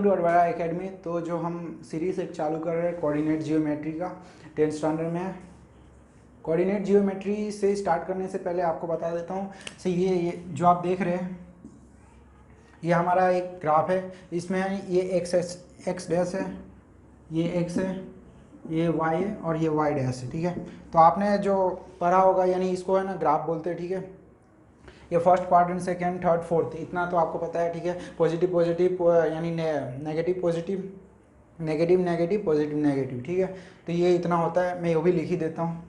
Welcome to अरवारा academy. तो जो हम सीरीज एक चालू कर रहे हैं कोऑर्डिनेट जियोमेट्री का 10th स्टैंडर्ड में है। कोऑर्डिनेट जियोमेट्री से स्टार्ट करने से पहले आपको बता देता हूँ से ये जो आप देख रहे हैं ये हमारा एक ग्राफ है। इसमें ये एक्स डैश है, ये एक्स है, ये वाई है और ये वाई डैश है। ठीक है, तो आपने जो पढ़ा होगा यानी इसको है ना ग्राफ बोलते हैं। ठीक है, ये first quadrant, second, third, fourth, इतना तो आपको पता है। ठीक है, पॉजिटिव पॉजिटिव यानी negative positive, negative negative, positive negative. ठीक है, तो ये इतना होता है। मैं वो भी लिख ही देता हूँ।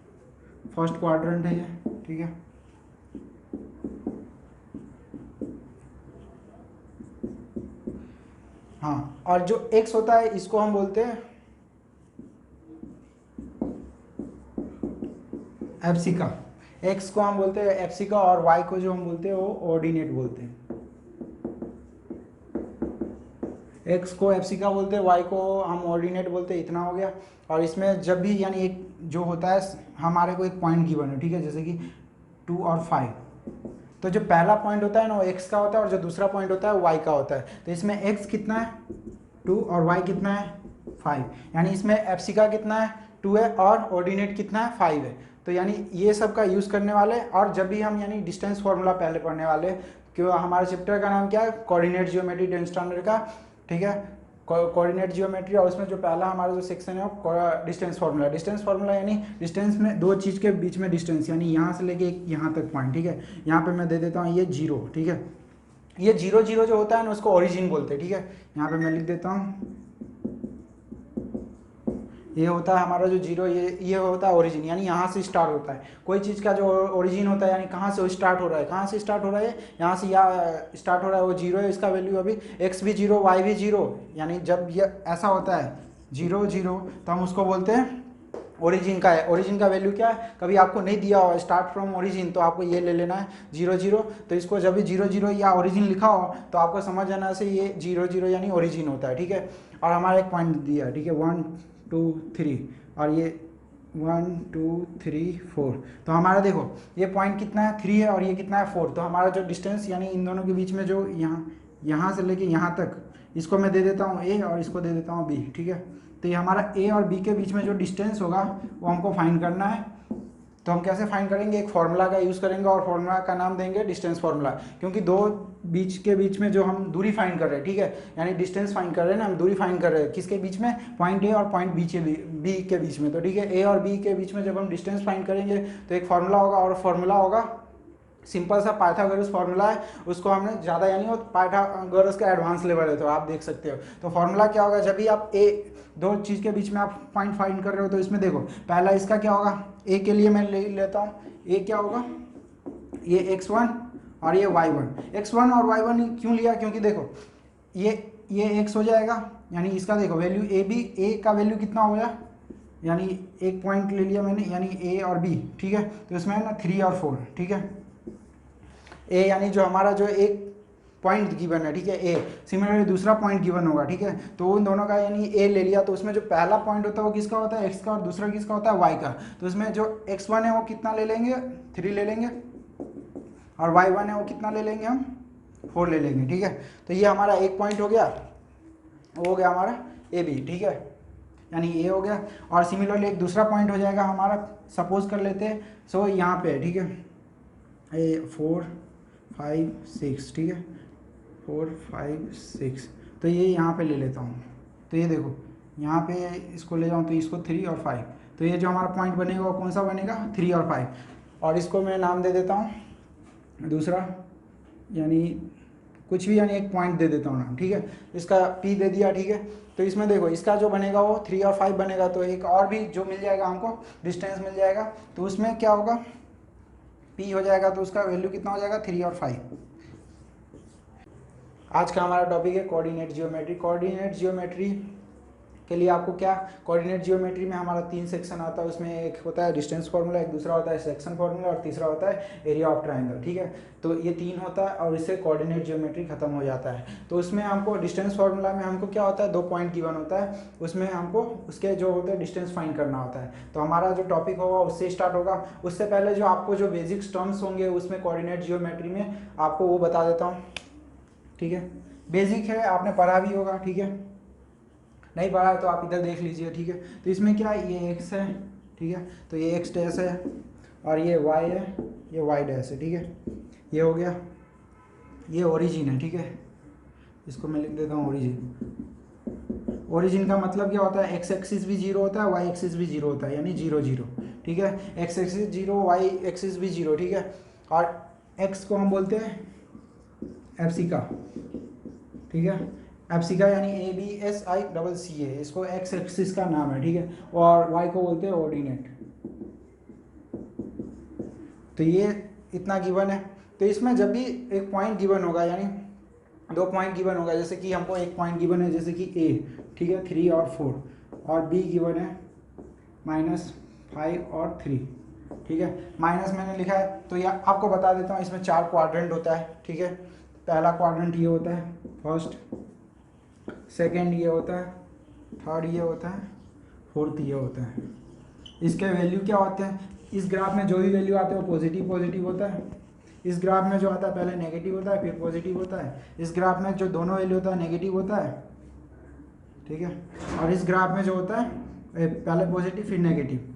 फर्स्ट क्वाड्रेंट है ये। ठीक है, हाँ, और जो एक्स होता है इसको हम बोलते हैं एप्सिका। एक्स को हम बोलते हैं एप्सिका और वाई को जो हम बोलते हैं वो ऑर्डिनेट बोलते हैं। एक्स को एप्सिका बोलते हैं, वाई को हम ऑर्डिनेट बोलते हैं। इतना हो गया। और इसमें जब भी यानी एक जो होता है हमारे को एक पॉइंट गिवन है। ठीक है, जैसे कि 2 और 5, तो जो पहला पॉइंट होता है ना वो एक्स का होता है और जो दूसरा पॉइंट होता है वो वाई का होता है। तो इसमें एक्स कितना है 2 और वाई कितना है 5, यानी इसमें एप्सिका कितना है 2 है और ऑर्डिनेट कितना है 5 है। तो यानी ये सब का यूज़ करने वाले। और जब भी हम यानी डिस्टेंस फार्मूला पहले पढ़ने वाले, क्यों हमारे चैप्टर का नाम क्या है कोऑर्डिनेट जियोमेट्री 10th स्टैंडर्ड का। ठीक है, कोऑर्डिनेट जियोमेट्री, और उसमें जो पहला हमारा जो सेक्शन है वो डिस्टेंस फार्मूला। डिस्टेंस फार्मूला यानी डिस्टेंस में दो चीज़ के बीच में डिस्टेंस, यानी यहाँ से लेके यहाँ तक पॉइंट। ठीक है, यहाँ पे मैं दे देता हूँ ये 0। ठीक है, ये 0 0 जो होता है ना उसको ओरिजिन बोलते हैं। ठीक है, यहाँ पे मैं लिख देता हूँ, ये होता है हमारा जो 0, ये होता है ओरिजिन, यानी यहाँ से स्टार्ट होता है कोई चीज़ का जो ओरिजिन होता है, यानी कहाँ से वो स्टार्ट हो रहा है, कहाँ से स्टार्ट हो रहा है, यहाँ से या स्टार्ट हो रहा है, वो 0 है। इसका वैल्यू अभी x भी 0 y भी 0, यानी जब ये ऐसा होता है 0 0 तो हम उसको बोलते हैं ओरिजिन का है। ओरिजिन का वैल्यू क्या है, कभी आपको नहीं दिया हो स्टार्ट फ्रॉम ओरिजिन तो आपको ये ले लेना है 0 0। तो इसको जब भी 0 0 या ओरिजिन लिखा हो तो आपको समझ जाना से ये 0 0 यानी ओरिजिन होता है। ठीक है, और हमारा एक पॉइंट दिया है। ठीक है, 1 2 3 और ये 1 2 3 4, तो हमारा देखो ये पॉइंट कितना है 3 है और ये कितना है 4। तो हमारा जो डिस्टेंस यानी इन दोनों के बीच में जो यहाँ से लेके यहाँ तक, इसको मैं दे देता हूँ a और इसको दे देता हूँ b। ठीक है, तो ये हमारा a और b के बीच में जो डिस्टेंस होगा वो हमको फाइंड करना है। तो हम कैसे फाइंड करेंगे, एक फार्मूला का यूज़ करेंगे और फार्मूला का नाम देंगे डिस्टेंस फार्मूला, क्योंकि दो बीच के बीच में जो हम दूरी फाइंड कर रहे हैं। ठीक है, यानी डिस्टेंस फाइंड कर रहे हैं ना, हम दूरी फाइंड कर रहे हैं किसके बीच में, पॉइंट ए और पॉइंट बी के बीच में। तो ठीक है, ए और बी के बीच में जब हम डिस्टेंस फाइंड करेंगे तो एक फार्मूला होगा, और फार्मूला होगा सिंपल सा पाइथागोरस फार्मूला है। उसको हमने ज़्यादा यानी वो पाइथागोरस का एडवांस लेवल है, तो आप देख सकते हो। तो फार्मूला क्या होगा, जब भी आप ए दो चीज़ के बीच में आप पॉइंट फाइंड कर रहे हो तो इसमें देखो पहला इसका क्या होगा, ए के लिए मैं ले लेता हूँ, ए क्या होगा ये x1 और ये y1। x1 और y1 क्यों लिया, क्योंकि देखो ये x हो जाएगा, यानी इसका देखो वैल्यू ए का वैल्यू कितना हो गया, यानी एक पॉइंट ले लिया मैंने यानी a और b। ठीक है, तो इसमें है ना 3 और 4। ठीक है, a यानी जो हमारा जो एक पॉइंट गिवन है। ठीक है, ए सिमिलरली दूसरा पॉइंट गिवन होगा। ठीक है, तो उन दोनों का यानी ए ले लिया, तो उसमें जो पहला पॉइंट होता है वो किसका होता है, एक्स का, और दूसरा किसका होता है वाई का। तो इसमें जो x1 है वो कितना ले लेंगे 3 ले लेंगे, और y1 है वो कितना ले लेंगे हम 4 ले लेंगे। ठीक है, तो ये हमारा एक पॉइंट हो गया, वो हो गया हमारा ए बी। ठीक है, यानी ए हो गया, और सिमिलरली एक दूसरा पॉइंट हो जाएगा हमारा, सपोज कर लेते हैं सो यहाँ पे। ठीक है, ए 4 5 6। ठीक है, 4 5 6, तो ये यहाँ पे ले लेता हूँ। तो ये देखो यहाँ पे इसको ले जाऊँ तो इसको 3 और 5, तो ये जो हमारा पॉइंट बनेगा वो कौन सा बनेगा 3 और 5। और इसको मैं नाम दे देता हूँ दूसरा, यानी कुछ भी, यानी एक पॉइंट दे देता हूँ नाम। ठीक है, इसका P दे दिया। ठीक है, तो इसमें देखो इसका जो बनेगा वो 3 और 5 बनेगा, तो एक और भी जो मिल जाएगा हमको डिस्टेंस मिल जाएगा, तो उसमें क्या होगा P हो जाएगा, तो उसका वैल्यू कितना हो जाएगा 3 और 5। आज का हमारा टॉपिक है कोऑर्डिनेट जियोमेट्री। कोऑर्डिनेट जियोमेट्री के लिए आपको क्या, कोऑर्डिनेट जियोमेट्री में हमारा 3 सेक्शन आता है। उसमें एक होता है डिस्टेंस फार्मूला, एक दूसरा होता है सेक्शन फार्मूला, और तीसरा होता है एरिया ऑफ ट्रायंगल। ठीक है, तो ये 3 होता है और इससे कोऑर्डिनेट जियोमेट्री खत्म हो जाता है। तो उसमें हमको डिस्टेंस फार्मूला में हमको क्या होता है, 2 पॉइंट गिवन होता है, उसमें हमको उसके जो होते हैं डिस्टेंस फाइंड करना होता है। तो हमारा जो टॉपिक होगा उससे स्टार्ट होगा। उससे पहले जो आपको जो बेसिक्स टर्म्स होंगे उसमें कोऑर्डिनेट जियोमेट्री में आपको वो बता देता हूँ। ठीक है, बेसिक है, आपने पढ़ा भी होगा, ठीक है। नहीं पढ़ा है तो आप इधर देख लीजिए, ठीक है। तो इसमें क्या है, ये एक्स है, ठीक है, तो ये एक्स डैश है और ये वाई है, ये वाई डैश है, ठीक है। ये हो गया, ये ओरिजिन है, ठीक है। इसको मैं लिख देता हूँ ओरिजिन। ओरिजिन का मतलब क्या होता है, एक्स एक्सिस भी जीरो होता है, वाई एक्सिस भी जीरो होता है, यानी जीरो जीरो, ठीक है। X axis zero, y axis भी जीरो, ठीक है। और एक्स को हम बोलते हैं एप्सिका, ठीक है। एप्सिका यानी ABSICCA, इसको एक्स एक्सिस का नाम है, ठीक है। और वाई को बोलते हैं ऑर्डिनेट। तो ये इतना गिवन है। तो इसमें जब भी एक पॉइंट गिवन होगा, यानी दो पॉइंट गिवन होगा, जैसे कि हमको एक पॉइंट गिवन है जैसे कि ए, ठीक है, 3 और 4, और बी गिवन है -5 और 3, ठीक है। माइनस मैंने लिखा है तो यह आपको बता देता हूँ, इसमें 4 क्वाड्रेंट होता है, ठीक है। पहला क्वाड्रेंट ये होता है फर्स्ट, सेकेंड ये होता है, थर्ड ये होता है, फोर्थ ये होता है। इसके वैल्यू क्या होते हैं, इस ग्राफ में जो भी वैल्यू आते हैं वो पॉजिटिव पॉजिटिव होता है। इस ग्राफ में जो आता है पहले नेगेटिव होता है फिर पॉजिटिव होता है। इस ग्राफ में जो दोनों वैल्यू होता है नेगेटिव होता है, ठीक है। और इस ग्राफ में जो होता है पहले पॉजिटिव फिर नेगेटिव।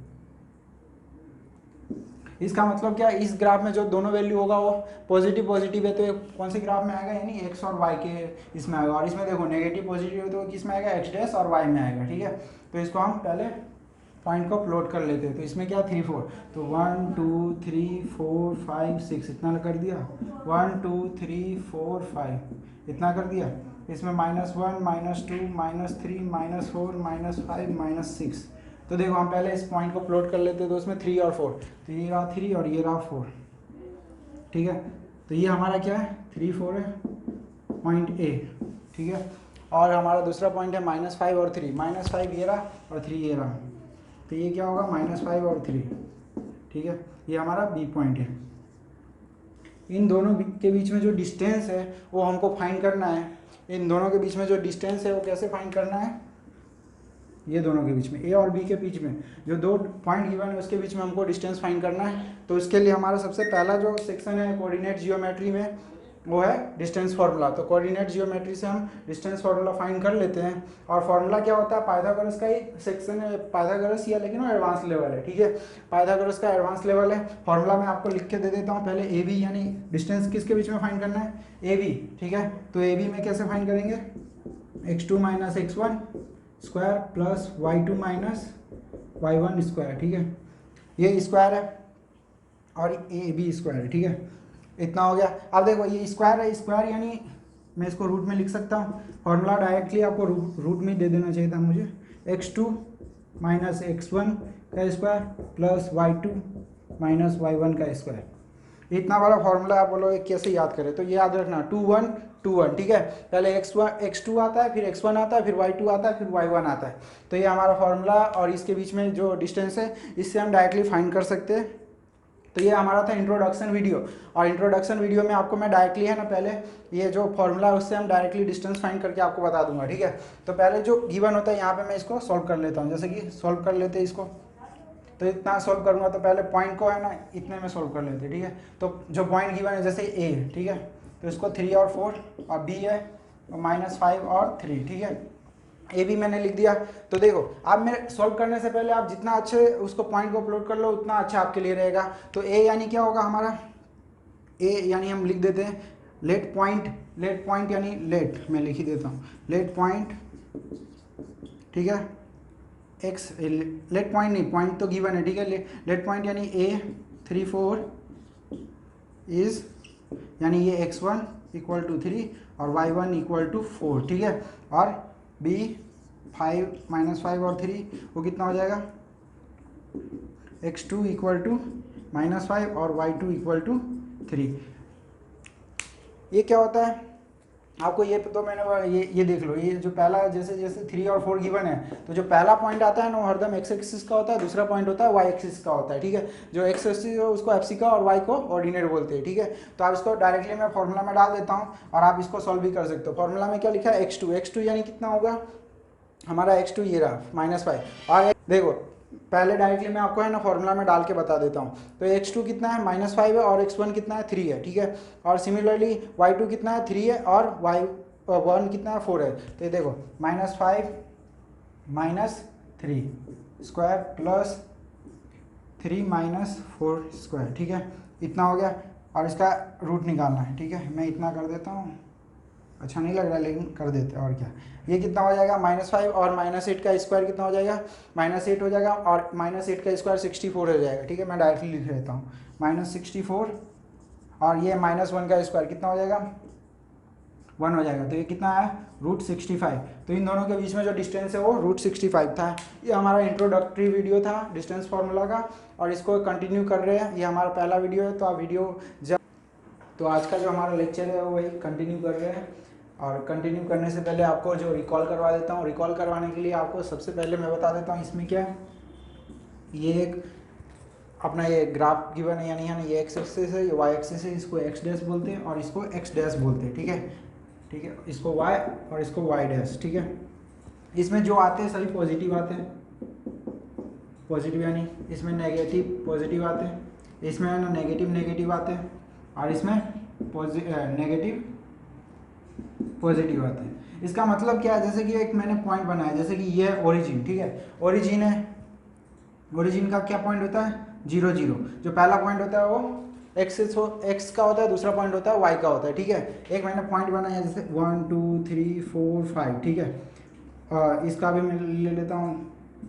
इसका मतलब क्या है, इस ग्राफ में जो दोनों वैल्यू होगा वो पॉजिटिव पॉजिटिव है तो ये कौन से ग्राफ में आएगा, यानी एक्स और वाई के इसमें आएगा। और इसमें देखो नेगेटिव पॉजिटिव है तो किस में आएगा, एक्स डैश और वाई में आएगा, ठीक है। तो इसको हम पहले पॉइंट को प्लॉट कर लेते हैं। तो इसमें क्या 3 4, तो 1 2 3 4 5 6 इतना कर दिया, 1 2 3 4 5 इतना कर दिया। इसमें -1 -2 -3 -4 -5 -6। तो देखो हम पहले इस पॉइंट को प्लॉट कर लेते हैं। तो उसमें 3 और 4, तो ये रहा 3 और ये रहा 4, ठीक है। तो ये हमारा क्या है, 3 4 है पॉइंट ए, ठीक है। और हमारा दूसरा पॉइंट है -5 और 3, -5 ये रहा और 3 ये रहा। तो ये क्या होगा, -5 और 3, ठीक है। ये हमारा बी पॉइंट है। इन दोनों के बीच में जो डिस्टेंस है वो हमको फाइंड करना है। इन दोनों के बीच में जो डिस्टेंस है वो कैसे फाइंड करना है, ये दोनों के बीच में, ए और बी के बीच में जो दो पॉइंट गिवन है उसके बीच में हमको डिस्टेंस फाइंड करना है। तो उसके लिए हमारा सबसे पहला जो सेक्शन है कोऑर्डिनेट जियोमेट्री में वो है डिस्टेंस फार्मूला। तो कोऑर्डिनेट जियोमेट्री से हम डिस्टेंस फार्मूला फाइंड कर लेते हैं। और फार्मूला क्या होता है, पाइथागोरस का ही सेक्शन है, पाइथागोरस ही है लेकिन वो एडवांस लेवल है, ठीक है। पाइथागोरस का एडवांस लेवल है। फार्मूला मैं आपको लिख के दे देता हूँ। पहले ए बी यानी डिस्टेंस किसके बीच में फाइंड करना है, ए बी, ठीक है। तो ए बी में कैसे फाइंड करेंगे, x2 - x1 square plus y2 - y1 square, ठीक है। ये स्क्वायर है और ए बी स्क्वायर है, ठीक है। इतना हो गया। अब देखो ये स्क्वायर है, स्क्वायर यानी मैं इसको रूट में लिख सकता हूँ। फॉर्मूला डायरेक्टली आपको रूट में दे देना चाहिए था मुझे, x2 - x1 का स्क्वायर प्लस y2 - y1 का स्क्वायर। इतना बड़ा फॉर्मूला आप बोलोगे कैसे याद करें, तो ये याद रखना 2 1 2 1, ठीक है। पहले x2 आता है, फिर x1 आता है, फिर y2 आता है, फिर y1 आता है। तो ये हमारा फॉर्मूला और इसके बीच में जो डिस्टेंस है इससे हम डायरेक्टली फाइंड कर सकते हैं। तो ये हमारा था इंट्रोडक्शन वीडियो। और इंट्रोडक्शन वीडियो में आपको मैं डायरेक्टली है ना, पहले ये जो फॉर्मूला है उससे हम डायरेक्टली डिस्टेंस फाइंड करके आपको बता दूंगा, ठीक है। तो पहले जो गिवन होता है यहाँ पे मैं इसको सॉल्व कर लेता हूँ। जैसे कि सॉल्व कर लेते हैं इसको, तो इतना सॉल्व करूँगा तो पहले पॉइंट को है ना इतने में सॉल्व कर लेते हैं, ठीक है। तो जो पॉइंट गिवन है जैसे ए, ठीक है, तो इसको 3 और 4 और बी है -5 और 3, ठीक है। ए भी मैंने लिख दिया। तो देखो आप मेरे सॉल्व करने से पहले आप जितना अच्छे उसको पॉइंट को प्लॉट कर लो उतना अच्छा आपके लिए रहेगा। तो ए यानी क्या होगा हमारा, ए यानी हम लिख देते हैं लेट पॉइंट यानी लेट, मैं लिख ही देता हूँ लेट पॉइंट, ठीक है। एक्स लेट पॉइंट नहीं, पॉइंट तो गिवन है, ठीक है। लेट पॉइंट यानी ए 3 4 इज, यानी ये x1 = 3 और y1 = 4, ठीक है। और b 5 -5 और 3 वो कितना हो जाएगा, x2 = -5 और y2 = 3। ये क्या होता है आपको, ये तो मैंने ये देख लो, ये जो पहला जैसे जैसे 3 और 4 गिवन है तो जो पहला पॉइंट आता है ना वो हरदम एक्स एक्सिस का होता है, दूसरा पॉइंट होता है वाई एक्सिस का होता है, ठीक है। जो एक्स एक्सिस है उसको एप्सिका और वाई को ऑर्डिनेट बोलते हैं, ठीक है। तो आप इसको डायरेक्टली मैं फॉर्मूला में डाल देता हूँ और आप इसको सॉल्व भी कर सकते हो। फॉर्मूला में क्या लिखा है, x2 यानी कितना होगा हमारा, x2 ये रहा -5। और देखो पहले डायरेक्टली मैं आपको है ना फॉर्मूला में डाल के बता देता हूँ। तो x2 कितना है, -5 है, और x1 कितना है, 3 है, ठीक है। और सिमिलरली y2 कितना है, 3 है, और 1 कितना है 4 है, तो ये देखो -5 -3 स्क्वायर प्लस 3 -4 स्क्वायर, ठीक है, इतना हो गया। और इसका रूट निकालना है, ठीक है, मैं इतना कर देता हूँ, अच्छा नहीं लग रहा लेकिन कर देते हैं, और क्या। ये कितना हो जाएगा -5 और -8 का स्क्वायर कितना हो जाएगा, -8 हो जाएगा, और -8 का स्क्वायर 64 हो जाएगा, ठीक है, मैं डायरेक्टली लिख देता हूँ -64, और ये -1 का स्क्वायर कितना हो जाएगा 1 हो जाएगा, तो ये कितना है √65। तो इन दोनों के बीच में जो डिस्टेंस है वो √65 था। ये हमारा इंट्रोडक्टरी वीडियो था डिस्टेंस फार्मूला का, और इसको कंटिन्यू कर रहे हैं, ये हमारा पहला वीडियो है, तो आप वीडियो जब, तो आज का जो हमारा लेक्चर है वो वही कंटिन्यू कर रहे हैं। और कंटिन्यू करने से पहले आपको जो रिकॉल करवा देता हूँ, रिकॉल करवाने के लिए आपको सबसे पहले मैं बता देता हूँ इसमें क्या है। ये एक अपना ये ग्राफ गिवन है, यानी ये एक्स एक्सिस है, ये वाई एक्सिस है, इसको एक्स डैश बोलते हैं और इसको एक्स डैश बोलते हैं, ठीक है, ठीक है, इसको वाई और इसको वाई डैश, ठीक है। इसमें जो आते हैं सभी पॉजिटिव आते हैं, पॉजिटिव यानी इसमें नेगेटिव पॉजिटिव आते हैं, इसमें है ना नेगेटिव नेगेटिव आते हैं, और इसमें नेगेटिव पॉजिटिव आते हैं। इसका मतलब क्या है, जैसे कि एक मैंने पॉइंट बनाया, जैसे कि ये है ओरिजिन, ठीक है, ओरिजिन है, ओरिजिन का क्या पॉइंट होता है 0 0, जो पहला पॉइंट होता है वो एक्स का होता है, दूसरा पॉइंट होता है वाई का होता है, ठीक है। एक मैंने पॉइंट बनाया जैसे 1 2 3 4 5, ठीक है, इसका भी मैं ले लेता हूँ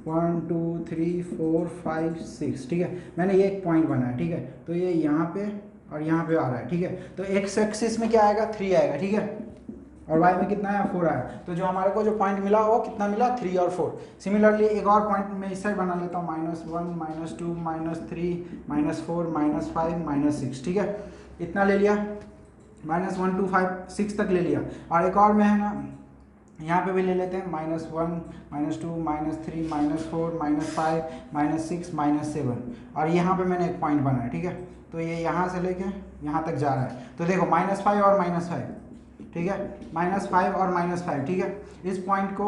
1 2 3 4 5 6, ठीक है, मैंने ये एक पॉइंट बनाया, ठीक है, तो ये यहाँ पे और यहाँ पे आ रहा है, ठीक है, तो एक्स एक्सिस में क्या आएगा 3 आएगा, ठीक है, और वाई में कितना है 4 आया, तो जो हमारे को जो पॉइंट मिला वो कितना मिला 3 और 4। सिमिलरली एक और पॉइंट मैं इस साइड बना लेता हूँ -1 -2 -3 -4 -5 -6, ठीक है, इतना ले लिया, -1 2 5 6 तक ले लिया। और एक और में है ना यहाँ पे भी ले लेते हैं -1 -2 -3 -4 -5 -6 -7, और यहाँ पे मैंने एक पॉइंट बनाया, ठीक है, तो ये यहाँ से लेके यहाँ तक जा रहा है, तो देखो -5 और -5, ठीक है, -5 और -5, ठीक है, इस पॉइंट को,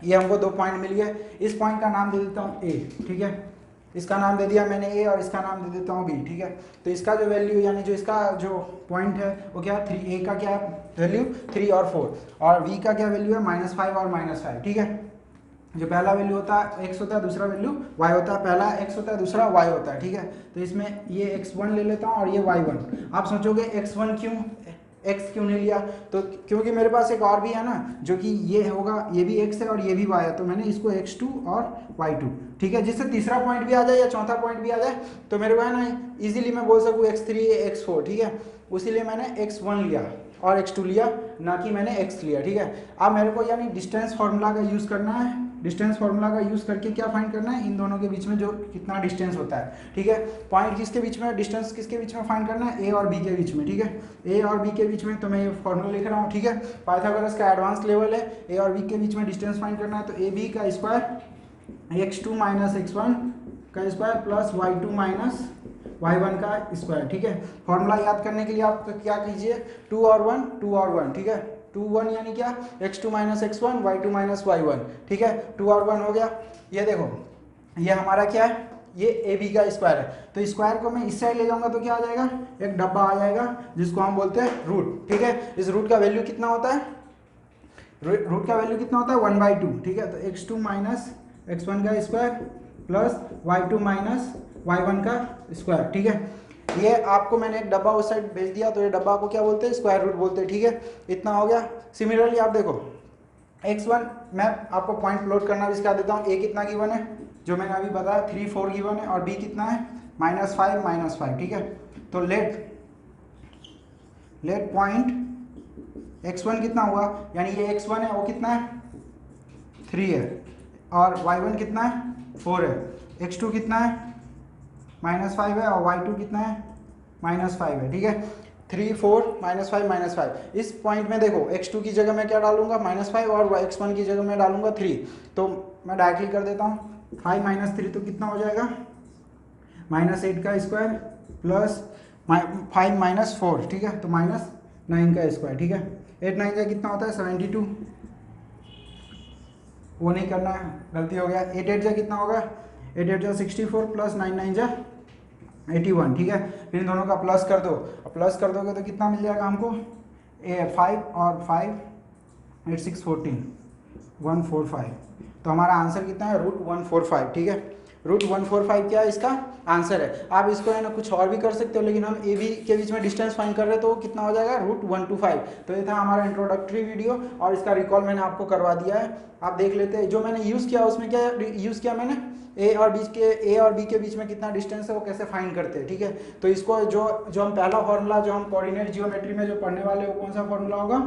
ये हमको 2 पॉइंट मिल गए, इस पॉइंट का नाम दे देता हूँ ए, ठीक है, इसका नाम दे दिया मैंने ए, और इसका नाम दे देता हूँ बी, ठीक है। तो इसका जो वैल्यू यानी जो इसका जो पॉइंट है वो क्या है 3, ए का क्या है वैल्यू 3 और 4, और बी का क्या वैल्यू है -5 और -5, ठीक है। जो पहला वैल्यू होता है x होता है, दूसरा वैल्यू y होता है, पहला x होता है, दूसरा y होता है, ठीक है। तो इसमें ये x1 ले लेता हूँ और ये y1। आप सोचोगे x1 क्यों, x क्यों नहीं लिया, तो क्योंकि मेरे पास एक और भी है ना, जो कि ये होगा, ये भी x है और ये भी y है, तो मैंने इसको x2 और y2, ठीक है, जिससे तीसरा पॉइंट भी आ जाए या चौथा पॉइंट भी आ जाए, तो मेरे को है ना इजीली मैं बोल सकूँ x3 x4, ठीक है, उसीलिए मैंने x1 लिया और x2 लिया, ना कि मैंने x लिया, ठीक है। अब मेरे को यानी डिस्टेंस फार्मूला का यूज़ करना है, डिस्टेंस फार्मूला का यूज़ करके क्या फाइंड करना है, इन दोनों के बीच में जो कितना डिस्टेंस होता है, ठीक है, पॉइंट किसके बीच में, डिस्टेंस किसके बीच में फाइंड करना है, ए और बी के बीच में, ठीक है, ए और बी के बीच में। तो मैं ये फार्मूला लिख रहा हूँ, ठीक है, पाइथागोरस का एडवांस लेवल है, ए और बी के बीच में डिस्टेंस फाइंड करना है, तो ए बी का स्क्वायर x2 - x1 का स्क्वायर प्लस y2 - y1 का स्क्वायर, ठीक है। फॉर्मूला याद करने के लिए आप क्या कीजिए 2 और 1, ठीक है, 2 1 यानी क्या x2 - x1 y2 - y1, ठीक है, 2 और 1 हो गया। ये देखो ये हमारा क्या है, ये ए बी का स्क्वायर है, तो स्क्वायर को मैं इस साइड ले जाऊंगा तो क्या आ जाएगा, एक डब्बा आ जाएगा जिसको हम बोलते हैं रूट, ठीक है। इस रूट का वैल्यू कितना होता है, रूट का वैल्यू कितना होता है 1/2, ठीक है, तो x2 - x1 का स्क्वायर प्लस y2 - y1 का स्क्वायर, ठीक है। ये आपको मैंने एक डब्बा उस साइड भेज दिया, तो ये डब्बा को क्या बोलते हैं, स्क्वायर रूट बोलते हैं, ठीक है, इतना हो गया। सिमिलरली आप देखो x1, मैं आपको पॉइंट प्लॉट करना भी सिखा देता हूँ। a कितना गिवन है, जो मैंने अभी बताया 3 4 गिवन है, और b कितना है -5 -5, ठीक है। तो लेट पॉइंट x1 कितना हुआ, यानी ये x1 है वो कितना है 3 है, और y1 कितना है 4 है, x2 कितना है -5 है, और y2 कितना है -5 है, ठीक है। 3 4 -5 -5, इस पॉइंट में देखो x2 की जगह मैं क्या डालूंगा -5, और x1 की जगह मैं डालूंगा 3, तो मैं डायरेक्टली कर देता हूँ 5 - 3 तो कितना हो जाएगा -8 का स्क्वायर प्लस 5 - 4, ठीक है, तो -9 का स्क्वायर, ठीक है। 8 9 का कितना होता है 72, वो नहीं करना है, गलती हो गया। 8 8 जा कितना होगा, 8 8 जा 64 प्लस 9 9 जा 81, ठीक है। फिर इन दोनों का प्लस कर दो, प्लस कर दोगे तो कितना मिल जाएगा हमको 5 और 5 8 6 14 145। तो हमारा आंसर कितना है √145। ठीक है, √145 क्या है इसका आंसर है। आप इसको है ना कुछ और भी कर सकते हो, लेकिन हम ए बी के बीच में डिस्टेंस फाइंड कर रहे हैं तो कितना हो जाएगा √125। तो ये था हमारा इंट्रोडक्टरी वीडियो और इसका रिकॉल मैंने आपको करवा दिया है। आप देख लेते हैं जो मैंने यूज़ किया उसमें क्या यूज़ किया मैंने ए और बी के बीच में कितना डिस्टेंस है वो कैसे फाइंड करते हैं। ठीक है, तो इसको जो हम पहला फॉर्मूला जो हम कोऑर्डिनेट जियोमेट्री में जो पढ़ने वाले वो कौन सा फॉर्मूला होगा,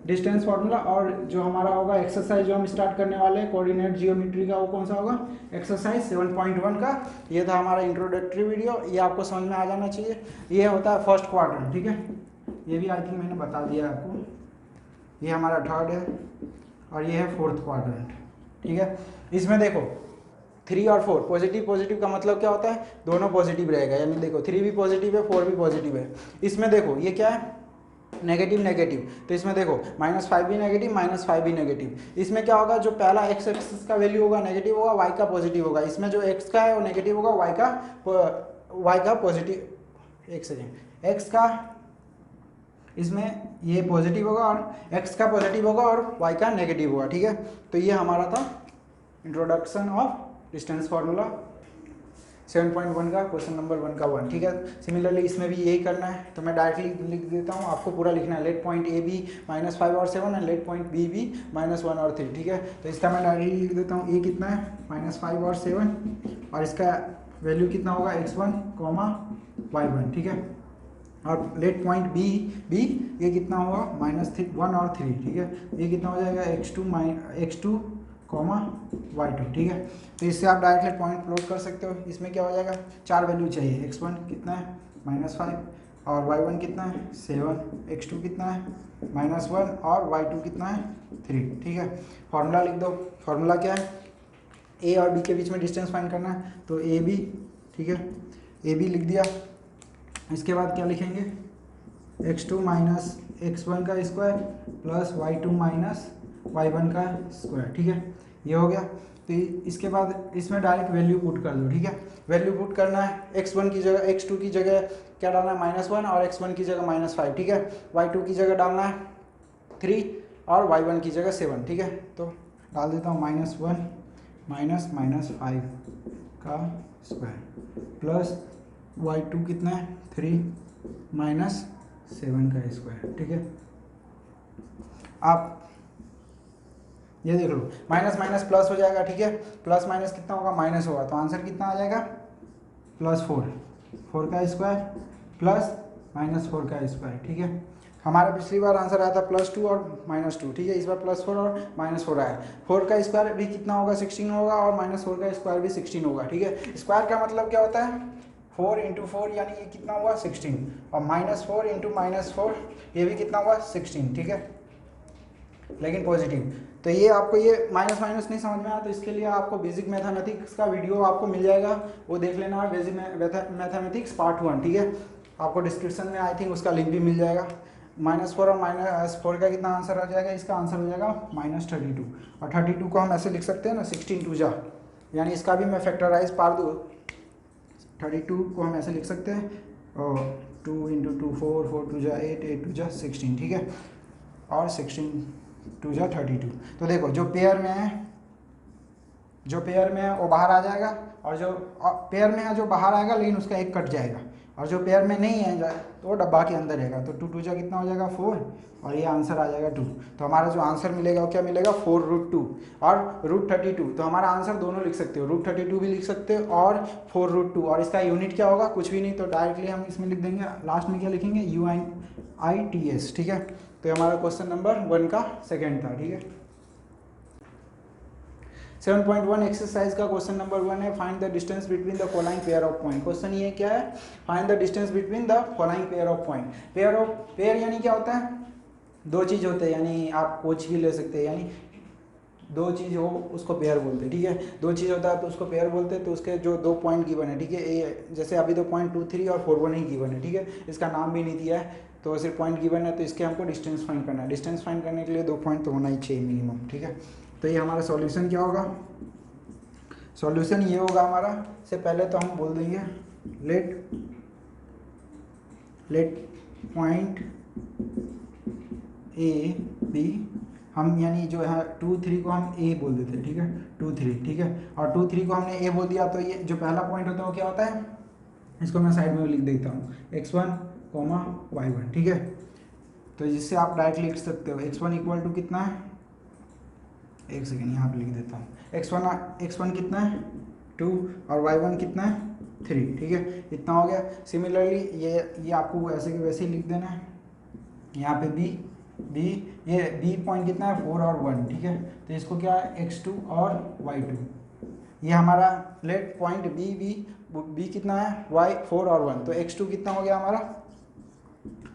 डिस्टेंस फार्मूला। और जो हमारा होगा एक्सरसाइज जो हम स्टार्ट करने वाले हैं कोऑर्डिनेट जियोमेट्री का वो कौन सा होगा, एक्सरसाइज 7.1 का। ये था हमारा इंट्रोडक्टरी वीडियो, ये आपको समझ में आ जाना चाहिए। ये होता है फर्स्ट क्वाड्रेंट। ठीक है, ये भी आई थिंक मैंने बता दिया आपको। ये हमारा थर्ड है और ये है फोर्थ क्वाड्रेंट। ठीक है, इसमें देखो 3 और 4 पॉजिटिव का मतलब क्या होता है, दोनों पॉजिटिव रहेगा। यानी देखो 3 भी पॉजिटिव है 4 भी पॉजिटिव है। इसमें देखो ये क्या है नेगेटिव, तो इसमें देखो -5 भी नेगेटिव -5 भी नेगेटिव। इसमें क्या होगा, जो पहला x एक्सिस का वैल्यू होगा नेगेटिव होगा, y का पॉजिटिव होगा। इसमें जो x का है वो नेगेटिव होगा, y का पॉजिटिव, एक सेकेंड, x का इसमें ये पॉजिटिव होगा और x का पॉजिटिव होगा और y का नेगेटिव होगा। ठीक है, तो ये हमारा था इंट्रोडक्शन ऑफ डिस्टेंस फार्मूला 7.1 का क्वेश्चन नंबर 1 का 1। ठीक है, सिमिलरली इसमें भी यही करना है, तो मैं डायरेक्टली लिख देता हूँ, आपको पूरा लिखना है। लेट पॉइंट ए बी -5 और 7 एंड लेट पॉइंट बी भी -1 और 3। ठीक है, तो इसका मैं डायरेक्टली लिख देता हूँ। ए कितना है -5 और 7 और इसका वैल्यू कितना होगा x1, y1। ठीक है, और लेट पॉइंट बी ये कितना होगा -1 और 3। ठीक है, ये कितना हो जाएगा x2 y2। ठीक है, तो इससे आप डायरेक्टली पॉइंट प्लॉट कर सकते हो। इसमें क्या हो जाएगा, 4 वैल्यू चाहिए। x1 कितना है -5 और y1 कितना है 7, x2 कितना है -1 और y2 कितना है 3। ठीक है, फॉर्मूला लिख दो। फॉर्मूला क्या है, a और b के बीच में डिस्टेंस फाइंड करना है, तो ए बी। ठीक है, ए बी लिख दिया। इसके बाद क्या लिखेंगे, x2 - x1 का स्क्वायर प्लस y2 - y1 का स्क्वायर। ठीक है, ये हो गया। तो इसके बाद इसमें डायरेक्ट वैल्यू पुट कर दो। ठीक है, वैल्यू पुट करना है, x1 की जगह x2 की जगह क्या डालना है -1 और x1 की जगह -5। ठीक है, y2 की जगह डालना है 3 और y1 की जगह 7। ठीक है, तो डाल देता हूँ -1 -5 का स्क्वायर प्लस y2 कितना है 3 -7 का स्क्वायर। ठीक है, आप ये देख लो माइनस माइनस प्लस हो जाएगा। ठीक है, प्लस माइनस कितना होगा, माइनस होगा, तो आंसर कितना आ जाएगा +4 का स्क्वायर प्लस -4 का स्क्वायर। ठीक है, हमारा पिछली बार आंसर आया था +2 और -2। ठीक है, इस बार +4 और -4 आया। 4 का स्क्वायर भी कितना होगा 16 होगा और -4 का स्क्वायर भी 16 होगा। ठीक है, स्क्वायर का मतलब क्या होता है 4 × 4 यानी ये कितना हुआ 16 और -4 × -4 ये भी कितना हुआ 16। ठीक है, लेकिन पॉजिटिव। तो ये आपको ये माइनस माइनस नहीं समझ में आया तो इसके लिए आपको बेसिक मैथमेटिक्स का वीडियो आपको मिल जाएगा, वो देख लेना, बेसिक मैथमेटिक्स पार्ट 1। ठीक है, आपको डिस्क्रिप्शन में आई थिंक उसका लिंक भी मिल जाएगा। -4 और -4 का कितना आंसर आ जाएगा, इसका आंसर हो जाएगा -32 और 32 को हम ऐसे लिख सकते हैं ना 16 2 जा, यानी इसका भी मैं फैक्टराइज पार दूँ 32 को हम ऐसे लिख सकते हैं और 2 × 2 4 4 2 जा 8 8 2 जा 16। ठीक है, और 16 2 जा 32। तो देखो जो पेयर में है वो बाहर आ जाएगा और जो पेयर में है जो बाहर आएगा लेकिन उसका एक कट जाएगा, और जो पेयर में नहीं है तो वो डब्बा के अंदर रहेगा। तो 2 2 जा कितना हो जाएगा 4 और ये आंसर आ जाएगा 2। तो हमारा जो आंसर मिलेगा वो क्या मिलेगा 4√2 और √32। तो हमारा आंसर दोनों लिख सकते हो, √32 भी लिख सकते हो और 4√2। और इसका यूनिट क्या होगा, कुछ भी नहीं, तो डायरेक्टली हम इसमें लिख देंगे, लास्ट में क्या लिखेंगे UNITS। ठीक है, तो ये हमारा क्वेश्चन नंबर 1 का सेकेंड था। ठीक है, 7.1 एक्सरसाइज का क्वेश्चन नंबर 1 है, find the distance between the following pair of point. Question ये क्या है, find the distance between the following pair of point. Pair यानी क्या होता है, दो चीज होते हैं, यानी आप कुछ भी ले सकते हैं, यानी दो चीज हो उसको पेयर बोलते हैं। ठीक है, दो चीज होता है तो उसको पेयर बोलते हैं। तो उसके जो 2 पॉइंट गिवन है, ठीक है, जैसे अभी तो पॉइंट 2 3 और 4 1 ही गिवन है। ठीक है, इसका नाम भी नहीं दिया है, तो सिर्फ पॉइंट गिवन है, तो इसके हमको डिस्टेंस फाइंड करना है। डिस्टेंस फाइंड करने के लिए 2 पॉइंट तो होना ही चाहिए मिनिमम। ठीक है, तो ये हमारा सॉल्यूशन क्या होगा, सॉल्यूशन ये होगा हमारा, से पहले तो हम बोल देंगे लेट पॉइंट A B हम यानी जो है 2 3 को हम ए बोल देते हैं, ठीक है, 2 3, ठीक है, और 2 3 को हमने ए बोल दिया, तो ये जो पहला पॉइंट होता है वो क्या होता है, इसको मैं साइड में लिख देता हूँ x1, y1, ठीक है। तो जिससे आप डायरेक्टली लिख सकते हो x1 इक्वल टू कितना है, एक सेकेंड यहाँ पे लिख देता हूँ, x1 कितना है 2 और y1 कितना है 3, ठीक है, इतना हो गया। सिमिलरली ये आपको ऐसे के वैसे ही लिख देना है, यहाँ पे b ये b पॉइंट कितना है 4 और 1, ठीक है, तो इसको क्या है x2 और y2, ये हमारा लेट पॉइंट b कितना है y 4 और 1, तो x2 कितना हो गया हमारा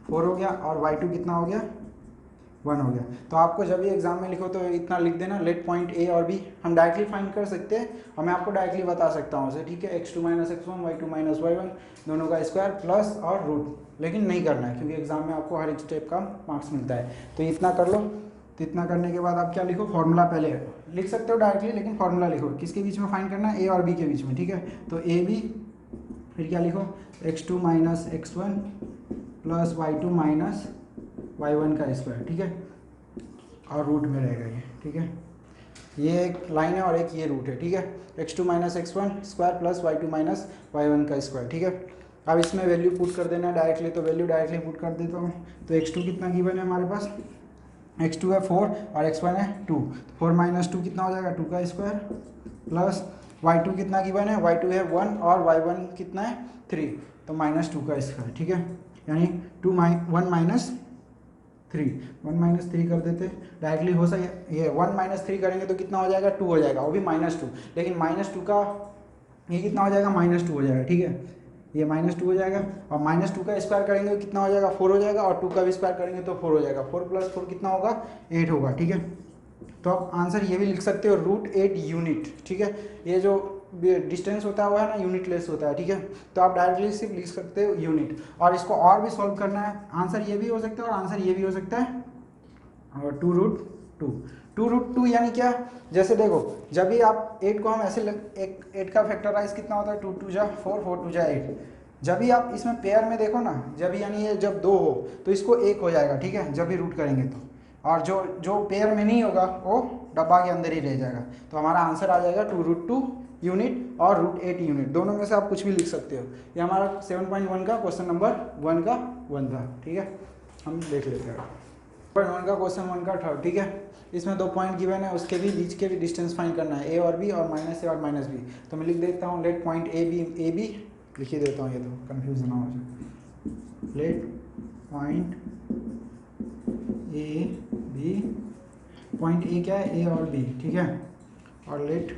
4 हो गया और y2 कितना हो गया 1 हो गया। तो आपको जब भी एग्जाम में लिखो तो इतना लिख देना, लेट पॉइंट a और b हम डायरेक्टली फाइंड कर सकते हैं और मैं आपको डायरेक्टली बता सकता हूँ उसे, ठीक है, x2 minus x1 y2 minus y1 दोनों का स्क्वायर प्लस और रूट, लेकिन नहीं करना है क्योंकि एग्जाम में आपको हर एक स्टेप का मार्क्स मिलता है। तो इतना कर लो, तो इतना करने के बाद आप क्या लिखो, फॉर्मूला पहले लिख सकते हो डायरेक्टली, लेकिन फॉर्मूला लिखो, किसके बीच में फाइंड करना है, ए और बी के बीच में, ठीक है। तो ए बी, फिर क्या लिखो, x2 minus x1 plus y2 minus y1 का स्क्वायर, ठीक है, और रूट में रहेगा ये, ठीक है, ये एक लाइन है और एक ये रूट है, ठीक है, x2 minus x1 square plus y2 minus y1 का स्क्वायर, ठीक है। अब इसमें वैल्यू पुट कर देना है डायरेक्टली, तो वैल्यू डायरेक्टली पुट कर देता हूँ। तो x2 कितना गिवन है हमारे पास, x2 है 4 और x1 है 2, 4 माइनस 2 कितना हो जाएगा 2 का स्क्वायर, प्लस y2 कितना गिवन है, y2 है 1 और y1 कितना है 3, तो माइनस 2 का स्क्वायर, ठीक है, यानी 1 माइनस 3 कर देते डायरेक्टली, हो सके ये 1 माइनस 3 करेंगे तो कितना हो जाएगा 2 हो जाएगा, वो भी -2, लेकिन -2 का ये कितना हो जाएगा -2 हो जाएगा, ठीक है, ये -2 हो जाएगा, और -2 का स्क्वायर करेंगे तो कितना हो जाएगा 4 हो जाएगा, और 2 का भी स्क्वायर करेंगे तो 4 हो जाएगा, 4 प्लस 4 कितना होगा 8 होगा, ठीक है। तो आप आंसर ये भी लिख सकते हो √8 यूनिट, ठीक है, ये जो डिस्टेंस होता है वो है ना यूनिट लेस होता है, ठीक है, तो आप डायरेक्टली सिर्फ लिख सकते हो यूनिट, और इसको और भी सॉल्व करना है, आंसर ये भी हो सकता है और आंसर ये भी हो सकता है, और 2√2 यानी क्या, जैसे देखो जब भी आप 8 को हम ऐसे 8 का फैक्टराइज कितना होता है 2 2 जा 4 4 2 जा 8, जब भी आप इसमें पेयर में देखो ना, जब यानी ये जब 2 हो तो इसको 1 हो जाएगा, ठीक है, जब भी रूट करेंगे तो, और जो पेयर में नहीं होगा वो डब्बा के अंदर ही रह जाएगा, तो हमारा आंसर आ जाएगा 2√2 यूनिट और √8 यूनिट, दोनों में से आप कुछ भी लिख सकते हो। ये हमारा 7.1 का क्वेश्चन नंबर 1 का 1 था, ठीक है, हम देख लेते हैं 1 का क्वेश्चन 1 का थर्ड, ठीक है, इसमें 2 पॉइंट गिवन है, उसके भी बीच के भी डिस्टेंस फाइंड करना है, ए और बी और -a और -b, तो मैं लिख देता हूँ लेट पॉइंट ए बी लिख ही देता हूँ, ये तो कंफ्यूज ना हो जाए, let point A B, point A क्या है, ए और बी, ठीक है, और लेट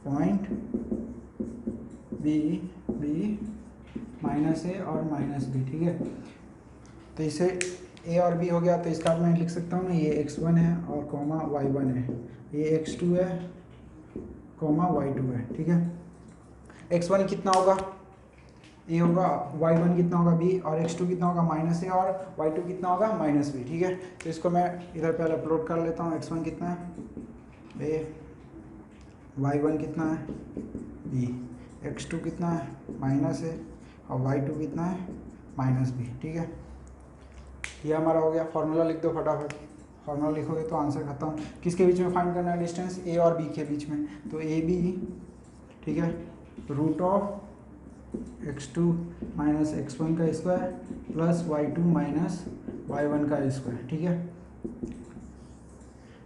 पॉइंट बी -a और -b, ठीक है। तो इसे a और b हो गया, तो इसका मैं लिख सकता हूँ ना, ये x1 है और कॉमा y1 है, ये x2 है कॉमा y2 है, ठीक है, x1 कितना होगा a होगा, y1 कितना होगा b, और x2 कितना होगा -a और y2 कितना होगा -b, ठीक है। तो इसको मैं इधर पहले अपलोड कर लेता हूँ, x1 कितना है a, y1 कितना है b, x2 कितना है -a और y2 कितना है -b, ठीक है। ये हमारा हो गया, फार्मूला लिख दो फटाफट, फार्मूला लिखोगे तो आंसर खत्म। किसके बीच में फाइंड करना है डिस्टेंस, ए और बी के बीच में, तो ए बी, ठीक है, √x2 माइनस x1 का square plus y2 minus y1 का स्क्वायर, ठीक है।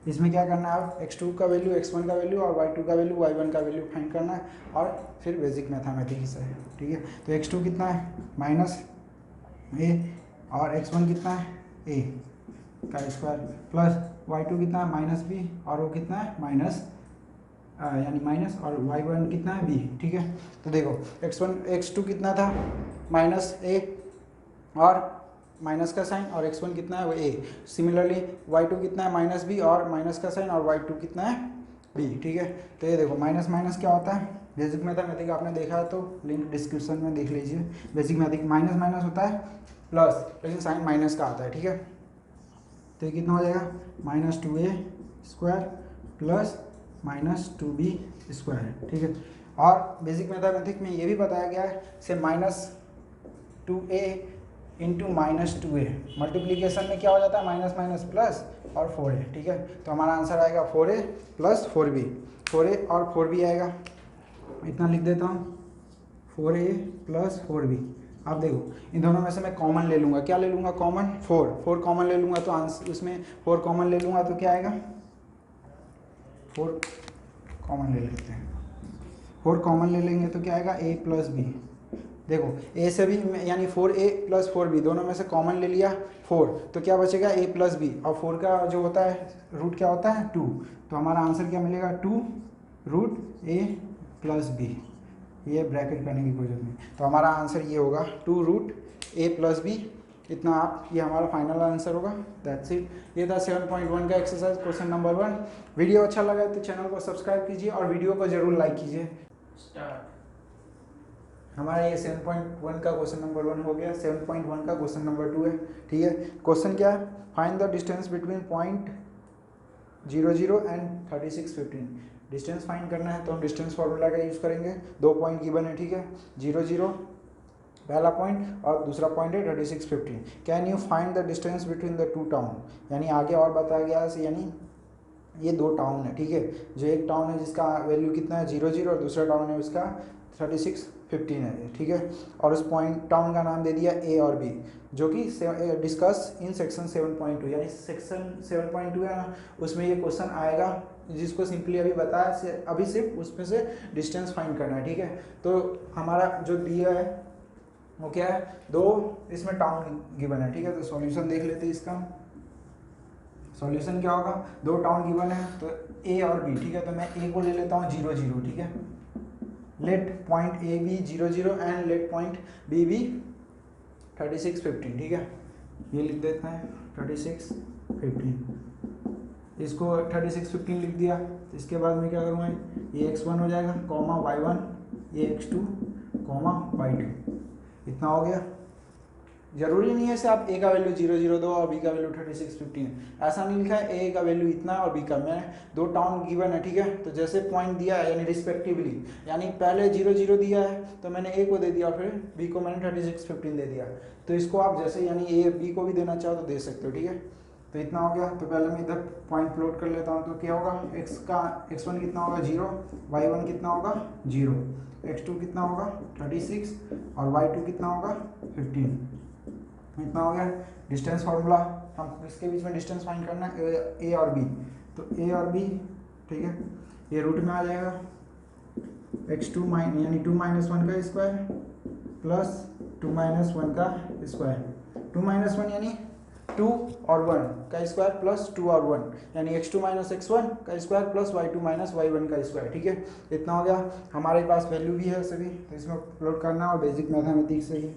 इसमें क्या करना है, आप x2 का वैल्यू, x1 का वैल्यू और y2 का वैल्यू, y1 का वैल्यू फाइंड करना है, और फिर बेसिक मैथमेटिक्स है, ठीक है। तो x2 कितना है -a और x1 कितना है a का स्क्वायर प्लस y2 कितना है -b और वो कितना है यानी माइनस, और y1 कितना है b, ठीक है। तो देखो x2 कितना था -a और माइनस का साइन, और x1 कितना है वो a, सिमिलरली y2 कितना है -b और माइनस का साइन, और y2 कितना है b, ठीक है। तो ये देखो माइनस माइनस क्या होता है, बेसिक मैथमेटिक्स आपने देखा है तो लिंक डिस्क्रिप्शन में देख लीजिए, बेसिक मैथमेटिक्स माइनस माइनस होता है प्लस, लेकिन साइन माइनस का आता है, ठीक है। तो ये कितना हो जाएगा -2a square plus -2b square, ठीक है। और बेसिक मैथमेटिक्स में ये भी बताया गया है से -2a इंटू -2a, मल्टीप्लीकेशन में क्या हो जाता है माइनस माइनस प्लस और 4a, ठीक है। तो हमारा आंसर आएगा 4a प्लस 4b, 4a और 4b आएगा, इतना लिख देता हूँ 4a प्लस 4b। अब देखो इन दोनों में से मैं कॉमन ले लूँगा, क्या ले लूँगा कॉमन, 4 कॉमन ले लूँगा तो आंसर उसमें 4 कॉमन ले लूँगा तो क्या आएगा, 4 कॉमन ले लेते हैं, 4 कॉमन ले लेंगे तो क्या आएगा a प्लस बी। देखो a से भी यानी 4a प्लस 4b दोनों में से कॉमन ले लिया 4, तो क्या बचेगा a प्लस बी, और 4 का जो होता है रूट क्या होता है 2, तो हमारा आंसर क्या मिलेगा 2 रूट a प्लस बी, ये ब्रैकेट करने की कोई जरूरत नहीं, तो हमारा आंसर ये होगा 2 रूट a प्लस बी, इतना आप, ये हमारा फाइनल आंसर होगा। दैट्स इट, ये था 7.1 का एक्सरसाइज क्वेश्चन नंबर 1। वीडियो अच्छा लगा तो चैनल को सब्सक्राइब कीजिए और वीडियो को जरूर लाइक कीजिए। हमारा ये 7.1 का क्वेश्चन नंबर 1 हो गया, 7.1 का क्वेश्चन नंबर 2 है, ठीक है। क्वेश्चन क्या है, find the distance between point 00 and 3615। Distance find करना है तो हम डिस्टेंस फार्मूला का यूज़ करेंगे, 2 पॉइंट गिवन है, ठीक है, 00 पहला पॉइंट और दूसरा पॉइंट है 3615। Can you find the distance between the 2 town, यानी आगे और बताया गया है, यानी ये 2 टाउन है, ठीक है, जो एक टाउन है जिसका वैल्यू कितना है 00 और दूसरा टाउन है उसका 3615 है, ठीक है, और उस पॉइंट टाउन का नाम दे दिया ए और बी, जो कि डिस्कस इन सेक्शन 7.2, यानी सेक्शन 7.2 है ना, उसमें ये क्वेश्चन आएगा, जिसको सिंपली अभी बताया, अभी सिर्फ उसमें से डिस्टेंस फाइंड करना है, ठीक है। तो हमारा जो दिया है वो क्या है, 2 इसमें टाउन गिवन है, ठीक है, तो सॉल्यूशन देख लेते हैं इसका। सॉल्यूशन क्या होगा, 2 टाउन गिवन है तो ए और बी, ठीक है, तो मैं ए को ले लेता हूँ 00, ठीक है, let point A B 00 and let point B B 3615, ठीक है, ये लिख देते हैं 3615, इसको 3615 लिख दिया, तो इसके बाद में क्या करूँगा, ये x1 हो जाएगा कॉमा y1, ये x2 कॉमा y2, इतना हो गया। जरूरी नहीं है से आप ए का वैल्यू 00 दो और बी का वैल्यू 3615, ऐसा नहीं लिखा है, ए का वैल्यू इतना और बी का, मैंने 2 टाउन गिवन है, ठीक है, तो जैसे पॉइंट दिया है यानी रिस्पेक्टिवली, यानी पहले 00 दिया है तो मैंने ए को दे दिया और फिर बी को मैंने 3615 दे दिया, तो इसको आप जैसे यानी ए बी को भी देना चाहो तो दे सकते हो, ठीक है। तो इतना हो गया, तो पहले मैं इधर पॉइंट प्लॉट कर लेता हूँ, तो क्या होगा, x1 कितना होगा 0, y1 कितना होगा 0, x2 कितना होगा 36 और y2 कितना होगा 15, इतना हो गया। डिस्टेंस फार्मूला, हम इसके बीच में डिस्टेंस फाइंड करना है ए और बी, तो ए और बी, ठीक है, ये रूट में आ जाएगा x2 यानी 2 - 1 का स्क्वायर प्लस 2 - 1 का स्क्वायर, 2 - 1 यानी 2 और 1 का स्क्वायर प्लस 2 और 1 यानी x2 - x1 का स्क्वायर प्लस y2 - y1 का स्क्वायर, ठीक है, इतना हो गया। हमारे पास वैल्यू भी है सभी, तो इसमें प्लॉट करना और बेसिक मैथमेटिक्स से ही,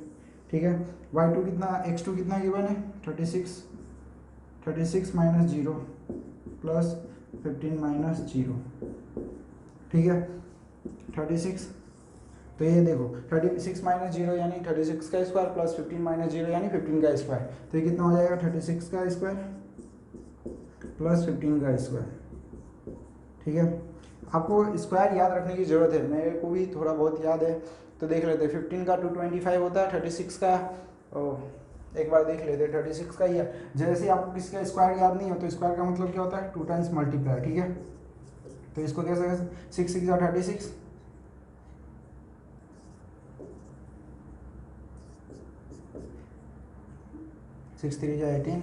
ठीक है। y2 कितना, x2 कितना गिवन है 36 - 0 प्लस 15 - 0, ठीक है, 36, तो ये देखो 36 - 0 यानी 36 का स्क्वायर प्लस 15 - 0 यानी 15 का स्क्वायर, तो ये कितना हो जाएगा 36 का स्क्वायर प्लस 15 का स्क्वायर, ठीक है। आपको स्क्वायर याद रखने की ज़रूरत है, मेरे को भी थोड़ा बहुत याद है, तो देख लेते हैं। 15 का 225 होता है, 36 का एक बार देख लेते हैं, 36 का ही है। जैसे आपको किसी का स्क्वायर याद नहीं हो तो स्क्वायर का मतलब क्या होता है 2 टाइम्स मल्टीप्लाई, ठीक है, तो इसको कैसे 6 6 36, 6 3 18,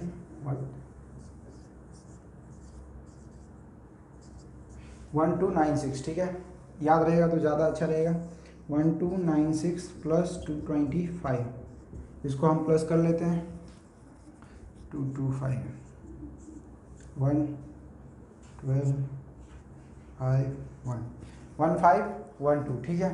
1296, ठीक है, याद रहेगा तो ज़्यादा अच्छा रहेगा। 1296 प्लस 225, इसको हम प्लस कर लेते हैं 225 1 12 5 1 1512, ठीक है।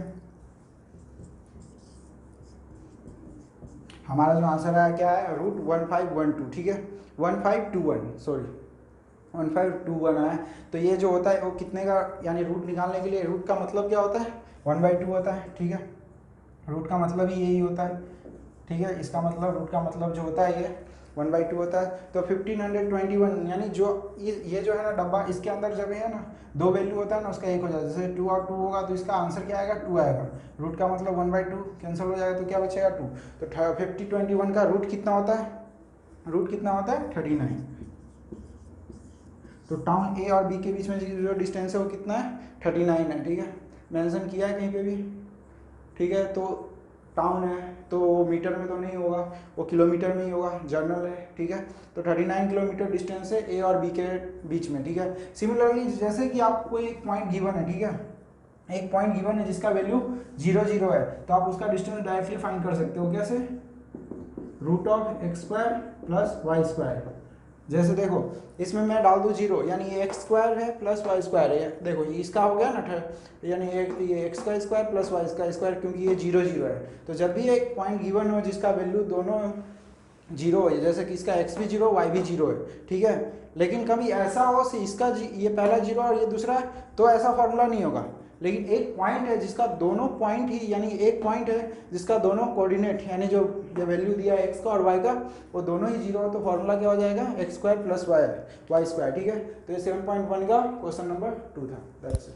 हमारा जो आंसर आया क्या है, रूट 1512, ठीक है, 1521 सॉरी 1521 आया। तो ये जो होता है वो कितने का, यानी रूट निकालने के लिए रूट का मतलब क्या होता है 1/2 होता है, ठीक है, रूट का मतलब ही यही होता है, ठीक है। इसका मतलब रूट का मतलब जो होता है ये 1/2 होता है। तो 1521 यानी जो ये जो है ना डब्बा, इसके अंदर जब है ना 2 वैल्यू होता है ना, उसका 1 हो जाता है। जैसे 2 और 2 होगा तो इसका आंसर क्या आएगा, 2 आएगा। रूट का मतलब 1/2 कैंसिल हो जाएगा, तो क्या बचेगा 2। तो 5021 का रूट कितना होता है, रूट कितना होता है 39। तो टाउन ए और बी के बीच में जो डिस्टेंस है वो कितना है, 39 है। ठीक है, मेंशन किया है कहीं पे भी। ठीक है, तो टाउन है तो मीटर में तो नहीं होगा, वो किलोमीटर में ही होगा, जर्नल है। ठीक है, तो 39 किलोमीटर डिस्टेंस है ए और बी के बीच में। ठीक है, सिमिलरली जैसे कि आपको एक पॉइंट गिवन है, ठीक है, एक पॉइंट गिवन है जिसका वैल्यू 0 0 है, तो आप उसका डिस्टेंस डायरेक्टली फाइंड कर सकते हो। कैसे, root of x square plus y square. जैसे देखो इसमें मैं डाल दूँ 0, यानी ये एक्स स्क्वायर है प्लस वाई स्क्वायर है। देखो ये इसका हो गया ना, यानी ये एक्स का स्क्वायर प्लस वाई का स्क्वायर, क्योंकि ये 0 0 है। तो जब भी एक पॉइंट गिवन हो जिसका वैल्यू दोनों 0 है, जैसे कि इसका एक्स भी 0 वाई भी 0 है, ठीक है, लेकिन कभी ऐसा हो कि इसका ये पहला 0 और ये दूसरा, तो ऐसा फॉर्मूला नहीं होगा। लेकिन एक पॉइंट है जिसका दोनों पॉइंट ही, यानी एक पॉइंट है जिसका दोनों कोऑर्डिनेट, यानी जो ये वैल्यू दिया है एक्स का और वाई का, वो दोनों ही 0 हो, तो फॉर्मूला क्या हो जाएगा, x square plus y square. ठीक है, तो ये 7.1 का क्वेश्चन नंबर 2 था। That's it.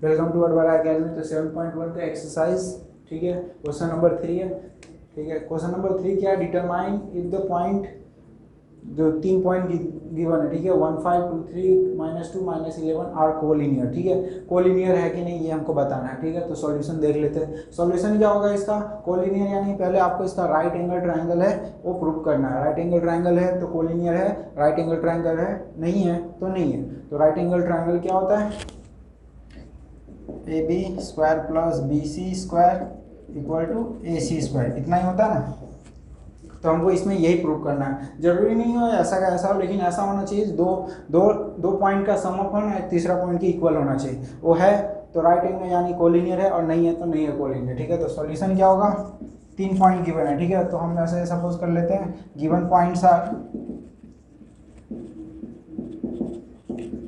वेलकम टू अडवारा अकेडमी। तो 7.1 का एक्सरसाइज, ठीक है, क्वेश्चन नंबर 3 है। ठीक है, क्वेश्चन नंबर 3 क्या है, डिटरमाइन इफ द पॉइंट, जो 3 पॉइंट गिवन है, ठीक है, 1 5 2 3 -2 -11 आर कोलिनियर। ठीक है, कोलिनियर है कि नहीं ये हमको बताना है। ठीक है, तो सॉल्यूशन देख लेते हैं। सॉल्यूशन क्या होगा इसका, कोलिनियर यानी पहले आपको इसका राइट एंगल ट्रायंगल है वो प्रूव करना है। राइट एंगल ट्रायंगल है तो कोलिनियर है, राइट एंगल ट्रायंगल है नहीं है तो नहीं है। तो राइट एंगल ट्रायंगल क्या होता है, AB square plus BC square equal to AC square, इतना ही होता है ना। तो हमको इसमें यही प्रूव करना है। जरूरी नहीं हो ऐसा का ऐसा हो, लेकिन ऐसा होना चाहिए दो पॉइंट का सम अप होना, एक तीसरा पॉइंट की इक्वल होना चाहिए। वो है तो राइट एंगल यानी कोलिनियर है, और नहीं है तो नहीं है कोलिनियर। ठीक है, तो सॉल्यूशन क्या होगा, 3 पॉइंट गिवन है। ठीक है, तो हम ऐसे सपोज कर लेते हैं गिवन पॉइंट्स आर,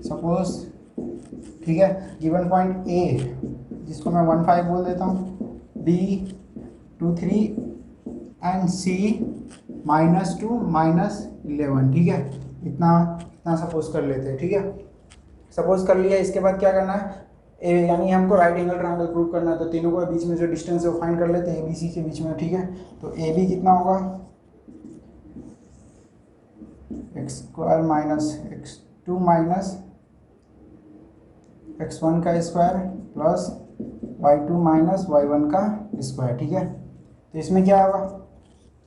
सपोज, ठीक है, गिवन पॉइंट ए जिसको मैं 1 5 बोल देता हूँ, B 2 3 एंड C -2 -11। ठीक है, इतना सपोज कर लेते हैं। ठीक है, सपोज कर लिया। इसके बाद क्या करना है, यानी हमको राइट एंगल ट्रायंगल प्रूव करना है, तो तीनों के बीच में जो डिस्टेंस है वो फाइंड कर लेते हैं, ABC के बीच में। ठीक है, तो AB कितना होगा, x square minus x2 minus x1 का square plus y2 minus y1 का स्क्वायर। ठीक है, तो इसमें क्या होगा,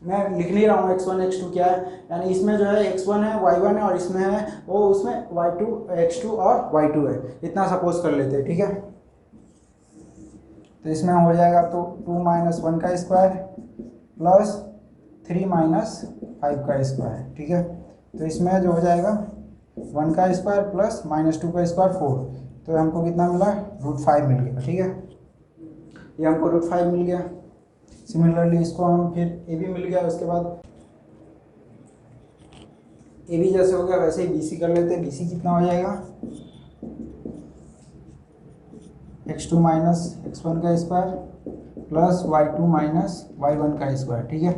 मैं लिख नहीं रहा हूँ x1 x2 क्या है, यानी इसमें जो है x1 है y1 है, और इसमें है वो उसमें y2 x2 और y2 है, इतना सपोज कर लेते हैं। ठीक है, तो इसमें हो जाएगा तो 2 - 1 का स्क्वायर प्लस 3 - 5 का स्क्वायर। ठीक है, तो इसमें जो हो जाएगा 1 का स्क्वायर प्लस -2 का स्क्वायर 4, तो हमको कितना मिला, √5 मिल गया। ठीक है, ये हमको √5 मिल गया। सिमिलरली इसको हम फिर ए बी मिल गया, उसके बाद ए बी जैसे हो गया वैसे ही BC कर लेते हैं। BC कितना हो जाएगा, x2 माइनस x1 का square plus y2 minus y1 का स्क्वायर। ठीक है,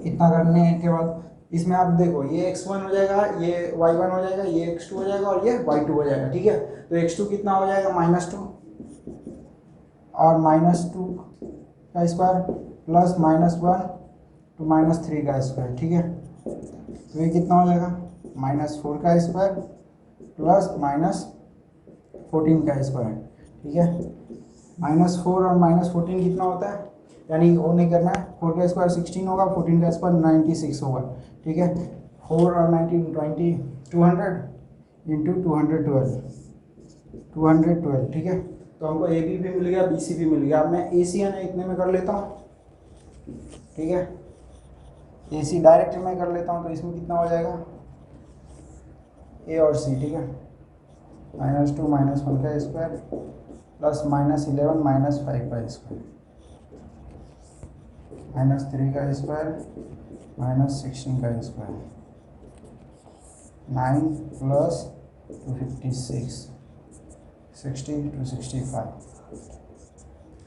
इतना करने के बाद इसमें आप देखो ये x1 हो जाएगा, ये y1 हो जाएगा, ये x2 हो जाएगा और ये y2 हो जाएगा। ठीक है, तो x2 कितना हो जाएगा, -2 और -2 का स्क्वायर प्लस -1 तो -3 का स्क्वायर। ठीक है, तो ये कितना हो जाएगा, -4 का स्क्वायर प्लस -14 का स्क्वायर। ठीक है, -4 और -14 कितना होता है, यानी वो नहीं करना है, 4 का स्क्वायर 16 होगा, 14 का स्क्वायर 96 होगा। ठीक है, 4 और 19 20 200 इंटू 212। ठीक है, तो हमको AB भी मिल गया, BC भी मिल गया। अब मैं AC है ना इतने में कर लेता हूँ। ठीक है, AC डायरेक्ट मैं कर लेता हूँ, तो इसमें कितना हो जाएगा, A और C। ठीक है, -2 -1 का स्क्वायर प्लस -11 -5 का स्क्वायर, -3 का स्क्वायर -16 का स्क्वायर, 9 प्लस 256 60 to 65।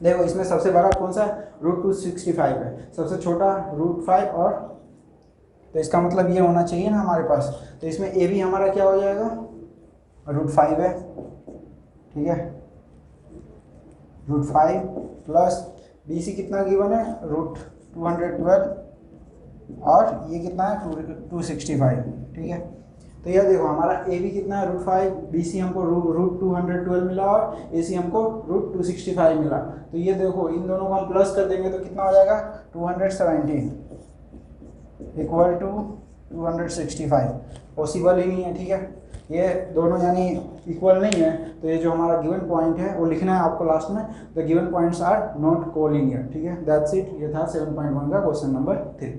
देखो इसमें सबसे बड़ा कौन सा √265 है, सबसे छोटा √5 और तो इसका मतलब ये होना चाहिए ना हमारे पास। तो इसमें ए भी हमारा क्या हो जाएगा √5 है, ठीक है, √5 प्लस बी सी कितना गिवन है √212 और ये कितना है 265, ठीक है। तो यह देखो हमारा ए बी कितना है √5, बी सी हमको √212 मिला और ए सी हमको √265 मिला। तो ये देखो इन दोनों को हम प्लस कर देंगे तो कितना हो जाएगा 217 इक्वल टू 265, पॉसिबल ही नहीं है, ठीक है। ये दोनों यानी इक्वल नहीं है, तो ये जो हमारा गिवन पॉइंट है वो लिखना है आपको लास्ट में, the given points are not collinear, ठीक है। दैट्स इट, ये था 7.1 का क्वेश्चन नंबर 3।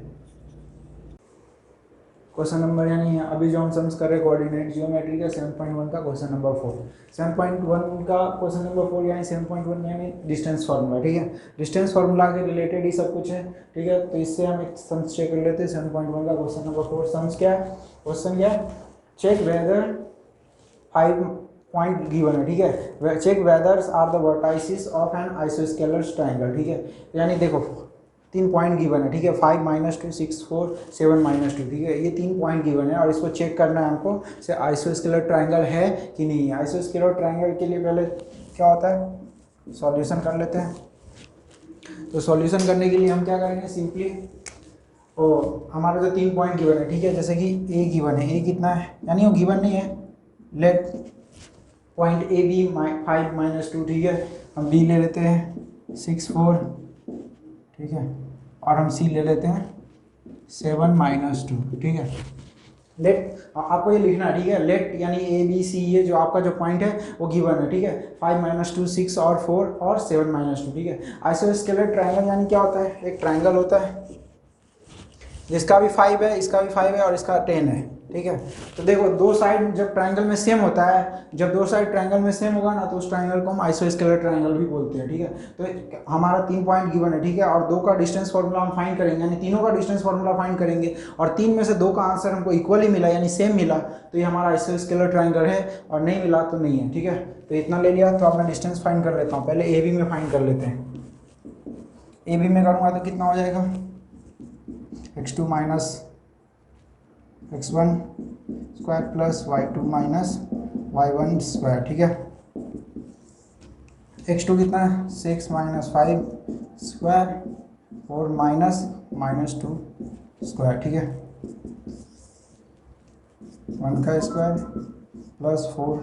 क्वेश्चन नंबर यानी अभी जो हम सम्स कर रहे हैं कोऑर्डिनेट जियोमेट्री का 7.1 का क्वेश्चन नंबर 4। 7.1 का क्वेश्चन नंबर 4 यानी 7.1 यानी डिस्टेंस फार्मूला, ठीक है। डिस्टेंस फार्मूला के रिलेटेड ही सब कुछ है, ठीक है। तो इससे हम एक सम्स चेक कर लेते हैं। 7.1 का क्वेश्चन नंबर 4 सम्स क्या है, क्वेश्चन क्या है, चेक वेदर 5 पॉइंट गिवन है, ठीक है। Check whether are the vertices of an आइसोस्केलर ट्रायंगल, ठीक है। यानी देखो 3 पॉइंट गिवन है, ठीक है, 5 - 2 6 4 7 - 2, ठीक है। ये 3 पॉइंट गिवन है और इसको चेक करना है हमको से आइसोस्केलर ट्रायंगल है कि नहीं है। आइसोस्केलर ट्रायंगल के लिए पहले क्या होता है, सॉल्यूशन कर लेते हैं। तो सॉल्यूशन करने के लिए हम क्या करेंगे, सिंपली हमारे जो 3 पॉइंट गिवन है, ठीक है, जैसे कि ए गिवन है, ए कितना है यानी वो गिवन नहीं है, लेट पॉइंट ए बी 5 - 2, ठीक है। हम बी ले लेते हैं 6 4, ठीक है, और हम सी ले लेते हैं 7 - 2, ठीक है। लेट आपको ये लिखना है, ठीक है, लेट यानी ए बी सी, ये जो आपका जो पॉइंट है वो गिवन है, ठीक है। 5 - 2 6 और 4 और 7 - 2, ठीक है। आइसोस्केलर ट्रायंगल यानी क्या होता है, एक ट्रायंगल होता है जिसका भी 5 है, इसका भी 5 है और इसका 10 है, ठीक है। तो देखो दो साइड जब ट्रायंगल में सेम होता है, जब दो साइड ट्रायंगल में सेम होगा ना तो उस ट्रायंगल को हम आइसोस्केलर ट्रायंगल भी बोलते हैं, ठीक है। तो हमारा 3 पॉइंट गिवन है, ठीक है, और 2 का डिस्टेंस फार्मूला हम फाइंड करेंगे, यानी तीनों का डिस्टेंस फार्मूला फाइंड करेंगे और 3 में से 2 का आंसर हमको इक्वली मिला यानी सेम मिला, तो ये हमारा आइसोस्केलर ट्रायंगल है, और नहीं मिला तो नहीं है, ठीक है। तो इतना ले लिया, तो अब मैं डिस्टेंस फाइंड कर लेता हूँ। पहले ए बी में फाइंड कर लेते हैं। ए बी में करूँगा तो कितना हो जाएगा x2 - x1 square plus y2 - y1 square, ठीक है। x2 कितना है 6 - 5 स्क्वायर और -2 स्क्वायर, ठीक है। 1 का स्क्वायर प्लस 4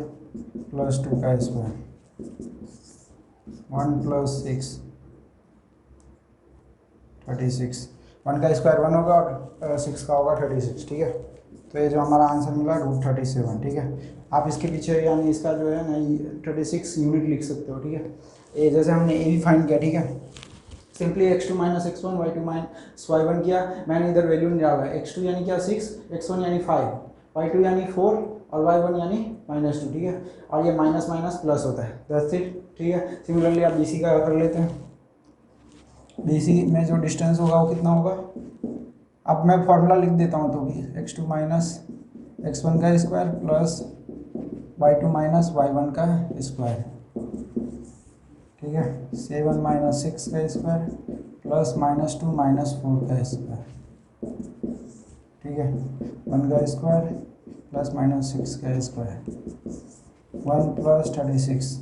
प्लस 2 का स्क्वायर, 1 + 6 36, 1 का स्क्वायर 1 होगा और 6 का होगा 36, ठीक है। तो ये जो हमारा आंसर मिला √37, ठीक है। आप इसके पीछे यानी इसका जो है ना 36 यूनिट लिख सकते हो, ठीक है। ये जैसे हमने ए भी फाइंड किया, ठीक है, simply x2 - x1 y2 - y1 किया, मैंने इधर वैल्यू नहीं डाला है। x2 यानी क्या 6, x1 यानी 5, y2 यानी 4 और y1 यानी -2, ठीक है। और ये माइनस माइनस प्लस होता है, दैट्स इट, ठीक है। सिमिलरली आप BC का कर लेते हैं। BC में जो डिस्टेंस होगा वो कितना होगा, अब मैं फॉर्मूला लिख देता हूँ, तो भी x2 - x1 का स्क्वायर प्लस y2 - y1 का स्क्वायर, ठीक है। 7 - 6 का स्क्वायर प्लस -2 - 4 का स्क्वायर, ठीक है। 1 का स्क्वायर प्लस -6 का स्क्वायर, 1 + 36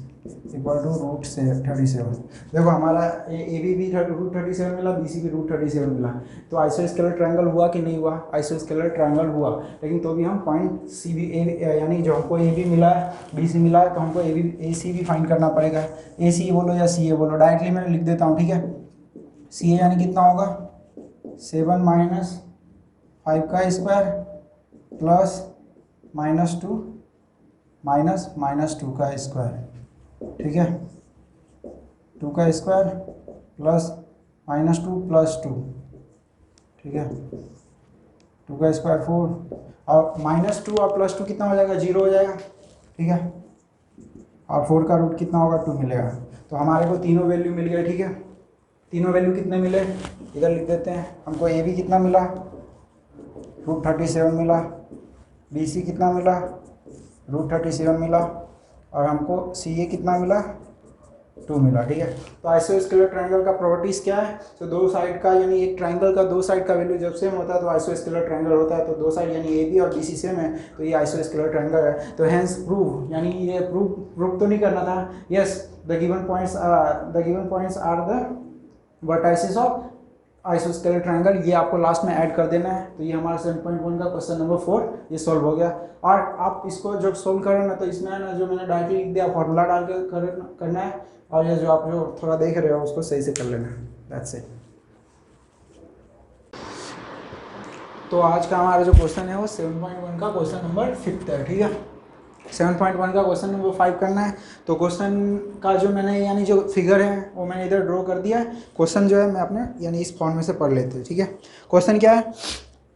इक्वल टू √37। देखो हमारा ए बी भी √37 मिला, BC भी √37 मिला। तो आइसोस्केलर ट्रायंगल हुआ कि नहीं हुआ, आइसोस्केलर ट्रायंगल हुआ, लेकिन तो भी हम पॉइंट सी बी यानी जो हमको ए बी मिला है BC मिला है, तो हमको ए सी भी फाइंड करना पड़ेगा। AC बोलो या CA बोलो, डायरेक्टली मैं लिख देता हूँ, ठीक है। CA यानी कितना होगा 7 - 5 का स्क्वायर प्लस -2 का स्क्वायर, ठीक है। 2 का स्क्वायर प्लस -2 + 2, ठीक है। 2 का स्क्वायर 4 और -2 और +2 कितना हो जाएगा 0 हो जाएगा, ठीक है। और 4 का रूट कितना होगा 2 मिलेगा। तो हमारे को तीनों वैल्यू मिल गए, ठीक है। तीनों वैल्यू कितने मिले इधर लिख देते हैं। हमको ए बी कितना मिला √37 मिला, BC कितना मिला √37 मिला, और हमको CA कितना मिला 2 मिला, ठीक है। तो आइसोस्केलर ट्रायंगल का प्रॉपर्टीज क्या है? तो दो साइड का यानी एक ट्रायंगल का दो साइड का वैल्यू जब सेम होता है तो आइसोस्केलर ट्रायंगल होता है। तो दो साइड यानी ए बी और बी सी सेम है तो ये आइसोस्केलर ट्रायंगल है। तो हेंस प्रूव, यानी ये प्रूव तो नहीं करना था। Yes, the given points are the vertices of आइसोस्केलर ट्रायंगल, ये आपको लास्ट में ऐड कर देना है। तो ये हमारा 7.1 का क्वेश्चन नंबर 4 ये सॉल्व हो गया। और आप इसको जब सोल्व करो ना तो इसमें ना जो मैंने डायरेक्टली लिख दिया फॉर्मूला डाल के करना है, और ये जो आप जो थोड़ा देख रहे हो उसको सही से कर लेना, दैट्स इट। तो आज का हमारा जो क्वेश्चन है वो 7.1 का क्वेश्चन नंबर 5 है, ठीक है। 7.1 का क्वेश्चन नंबर 5 करना है। तो क्वेश्चन का जो मैंने यानी जो फिगर है वो मैंने इधर ड्रॉ कर दिया है। क्वेश्चन जो है मैं अपने यानी इस फॉर्म में से पढ़ लेते हैं, ठीक है। क्वेश्चन क्या है,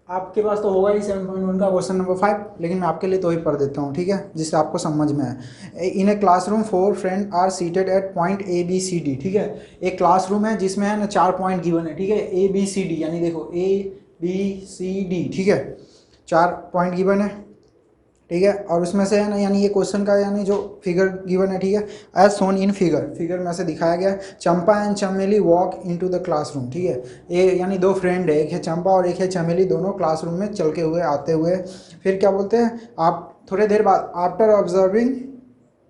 आपके पास तो होगा ही 7.1 का क्वेश्चन नंबर 5, लेकिन मैं आपके लिए तो ही पढ़ देता हूँ, ठीक है, जिससे आपको समझ में आए। In a classroom 4 friend are seated at point A B C D, ठीक है। एक क्लासरूम है जिसमें है ना 4 पॉइंट गिवन है, ठीक है, ए बी सी डी, यानी देखो ए बी सी डी, ठीक है, 4 पॉइंट गिवन है, ठीक है। और उसमें से है ना यानी ये क्वेश्चन का यानी जो फिगर गिवन है, ठीक है, एज सोन इन फिगर में से दिखाया गया है। चंपा एंड चमेली वॉक इनटू द क्लासरूम, ठीक है। ये यानी दो फ्रेंड है, एक है चंपा और एक है चमेली, दोनों क्लासरूम में चल के हुए आते हुए फिर क्या बोलते हैं, आप थोड़े देर बाद after observing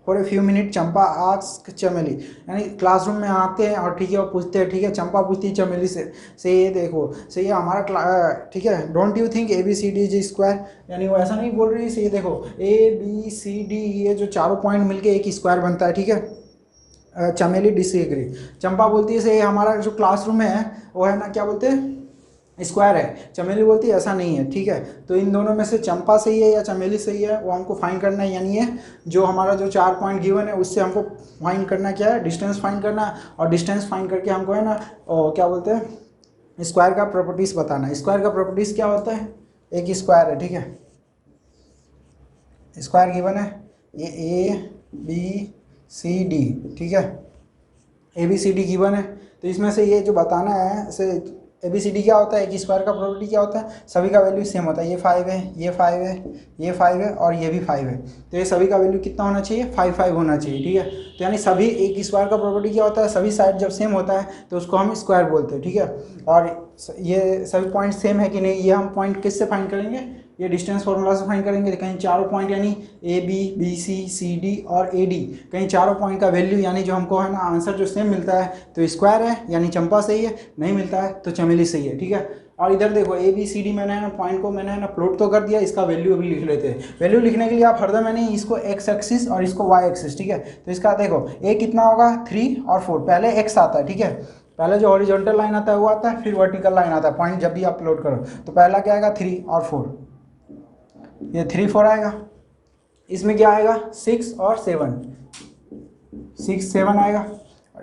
for a few minute Champa ask चमेली, यानी क्लासरूम में आते हैं और ठीक है वो पूछते हैं, ठीक है, चंपा पूछती है चमेली से ये देखो से ये हमारा ठीक है, don't you think A B C D is square, यानी वो ऐसा नहीं बोल रही से ये देखो ए बी सी डी ये जो चारों पॉइंट मिलके एक स्क्वायर बनता है, ठीक है। चमेली डिसएग्री, चंपा बोलती है से हमारा जो क्लासरूम है वो है ना क्या बोलते हैं स्क्वायर है, चमेली बोलती है ऐसा नहीं है, ठीक है। तो इन दोनों में से चंपा सही है या चमेली सही है वो हमको फाइंड करना है, यानी ये जो हमारा जो 4 पॉइंट गिवन है उससे हमको फाइंड करना क्या है, डिस्टेंस फाइंड करना है। और डिस्टेंस फाइंड करके हमको है ना क्या बोलते हैं स्क्वायर का प्रॉपर्टीज बताना है। स्क्वायर का प्रॉपर्टीज क्या होता है, एक स्क्वायर है, ठीक है, स्क्वायर गिवन है ये ए बी सी डी, ठीक है, A B C D given है। तो इसमें से ये जो बताना है से ए बी सी डी क्या होता है, एक स्क्वायर का प्रॉपर्टी क्या होता है, सभी का वैल्यू सेम होता है। ये 5 है, ये 5 है, ये 5 है और ये भी 5 है। तो ये सभी का वैल्यू कितना होना चाहिए, 5 होना चाहिए, ठीक है। तो यानी सभी एक स्क्वायर का प्रॉपर्टी क्या होता है, सभी साइड जब सेम होता है तो उसको हम स्क्वायर बोलते हैं, ठीक है। और ये सभी पॉइंट सेम है कि नहीं ये हम पॉइंट किससे फाइंड करेंगे, ये डिस्टेंस फार्मूला से फाइंड करेंगे। कहीं चारों पॉइंट यानी ए बी सी सी डी और ए डी, कहीं चारों पॉइंट का वैल्यू यानी जो हमको है ना आंसर जो सेम मिलता है तो स्क्वायर है यानी चंपा सही है, नहीं मिलता है तो चमेली सही है, ठीक है। और इधर देखो ए बी सी डी मैंने ना पॉइंट को मैंने ना प्लॉट तो कर दिया, इसका वैल्यू अभी लिख लेते हैं। वैल्यू लिखने के लिए आप हरदम मैंने इसको एक्स एक्सिस और इसको वाई एक्सिस, ठीक है। तो इसका देखो ए कितना होगा 3 और 4, पहले एक्स आता है, ठीक है, पहले जो हॉरिजॉन्टल लाइन आता है वो आता है, फिर वर्टिकल लाइन आता है पॉइंट जब भी आप प्लॉट करो। तो पहला क्या आएगा 3 और 4, ये 3 4 आएगा। इसमें क्या आएगा 6 और 7, 6 7 आएगा।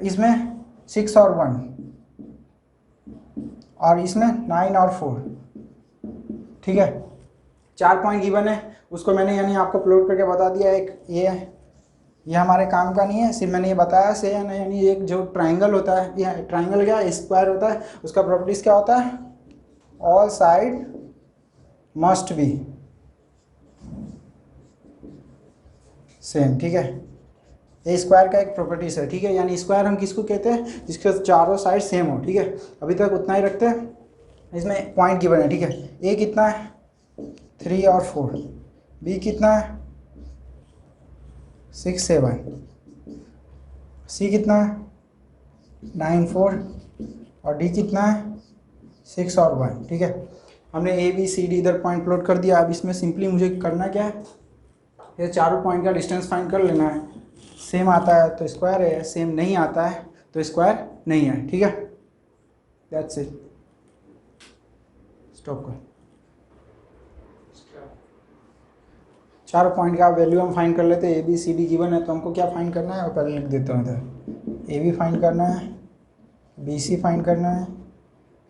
इसमें 6 और 1 और इसमें 9 और 4, ठीक है। 4 पॉइंट गिवन है उसको मैंने यानी आपको प्लॉट करके बता दिया। एक ये हमारे काम का नहीं है, सिर्फ मैंने ये बताया से है ना, यानी एक जो ट्राइंगल होता है ये ट्राइंगल क्या स्क्वायर होता है उसका प्रॉपर्टीज क्या होता है, all side must be same, ठीक है। ये स्क्वायर का एक प्रॉपर्टीज है, ठीक है, यानी स्क्वायर हम किसको कहते हैं जिसके चारों साइड सेम हो, ठीक है। अभी तक उतना ही रखते हैं। इसमें पॉइंट गिवन है, ठीक है, ए कितना है 3 और 4, बी कितना है 6 7, सी कितना है 9 4 और डी कितना है 6 और 1, ठीक है। हमने ए बी सी डी इधर पॉइंट प्लॉट कर दिया। अब इसमें सिंपली मुझे करना क्या है, ये चारों पॉइंट का डिस्टेंस फाइंड कर लेना है। सेम आता है तो स्क्वायर है, सेम नहीं आता है तो स्क्वायर नहीं है, ठीक है, दैट्स इट। स्टॉप कर, चारों पॉइंट का वैल्यू हम फाइंड कर लेते हैं। A B C D given है तो हमको क्या फाइंड करना है, और पहले लिख देता हूँ इधर ए बी फाइंड करना है, बी सी फाइंड करना है,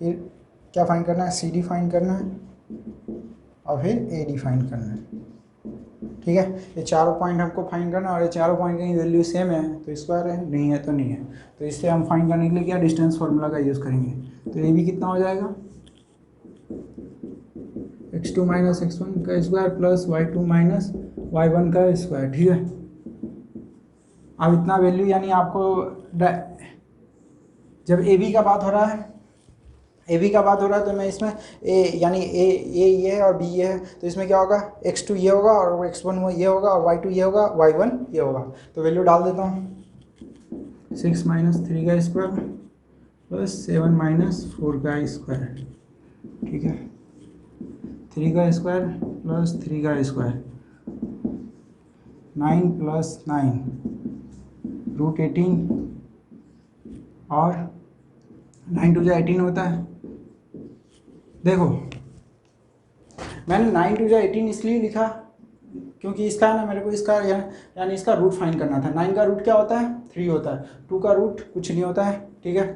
फिर क्या फाइंड करना है सी डी फाइंड करना है और फिर ए डी फाइंड करना है, ठीक है। ये चारों पॉइंट हमको फाइंड करना है और ये चारों पॉइंट की वैल्यू सेम है तो स्क्वायर है, नहीं है तो नहीं है। तो इससे हम फाइंड करने के लिए क्या डिस्टेंस फार्मूला का यूज़ करेंगे। तो ये भी कितना हो जाएगा x2 माइनस x1 का square plus y2 minus y1 का स्क्वायर, ठीक है। अब इतना वैल्यू यानी आपको जब ए बी का बात हो रहा है, ए बी का बात हो रहा है तो मैं इसमें ए यानी ए ये है और बी ये है, तो इसमें क्या होगा x2 ये होगा और x1 ये होगा और y2 ये होगा, y1 ये होगा। तो वैल्यू डाल देता हूँ 6 माइनस 3 का स्क्वायर प्लस 7 माइनस 4 का स्क्वायर, ठीक है, 3 का स्क्वायर प्लस 3 का स्क्वायर, 9 प्लस 9 रूट 18 और 9 टू जा 18 होता है। देखो मैंने 9 टू जा 18 इसलिए लिखा क्योंकि इसका है ना मेरे को इसका यानी इसका रूट फाइंड करना था। 9 का रूट क्या होता है 3 होता है, 2 का रूट कुछ नहीं होता है, ठीक है,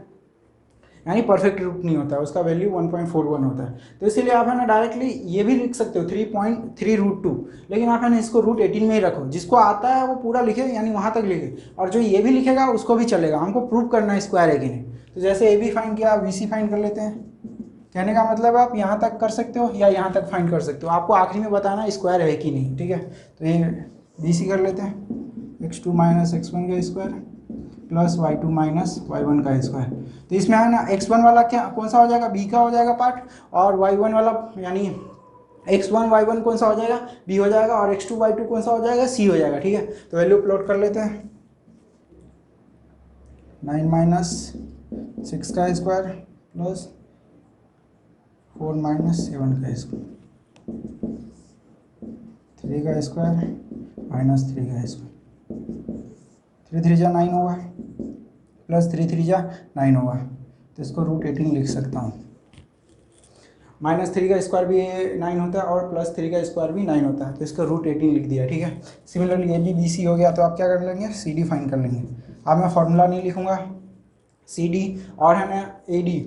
यानी परफेक्ट रूट नहीं होता है, उसका वैल्यू 1.41 होता है। तो इसीलिए आप है ना डायरेक्टली ये भी लिख सकते हो 3.3 रूट 2, लेकिन आप है ना इसको रूट 18 में ही रखो, जिसको आता है वो पूरा लिखे यानी वहाँ तक लिखे, और जो ये भी लिखेगा उसको भी चलेगा। हमको प्रूव करना है स्क्वायर है कि नहीं। तो जैसे ए बी फाइंड किया, बी सी फाइंड कर लेते हैं। कहने का मतलब आप यहाँ तक कर सकते हो या यहाँ तक फाइंड कर सकते हो, आपको आखिरी में बताना स्क्वायर है कि नहीं, ठीक है। तो ये बी सी कर लेते हैं, x2 माइनस x1 का square plus y2 minus y1 का स्क्वायर। तो इसमें है ना x1 वाला क्या कौन सा हो जाएगा, b का हो जाएगा पार्ट, और y1 वाला यानी x1 y1 कौन सा हो जाएगा, b हो जाएगा, और x2 y2 कौन सा हो जाएगा, c हो जाएगा, ठीक है। तो वैल्यू प्लॉट कर लेते हैं, 9 माइनस 6 का स्क्वायर प्लस 4 माइनस 7 का स्क्वायर, 3 का स्क्वायर माइनस 3 का स्क्वायर, 3 3 जा 9 होगा प्लस 3 3 जा 9 होगा। तो इसको रूट 18 लिख सकता हूँ। माइनस 3 का स्क्वायर भी 9 होता है और प्लस 3 का स्क्वायर भी 9 होता है, तो इसका रूट 18 लिख दिया, ठीक है। Similarly A B B C हो गया, तो आप क्या कर लेंगे सी डी फाइंड कर लेंगे। अब मैं फॉर्मूला नहीं लिखूँगा, सी डी और है ना ए डी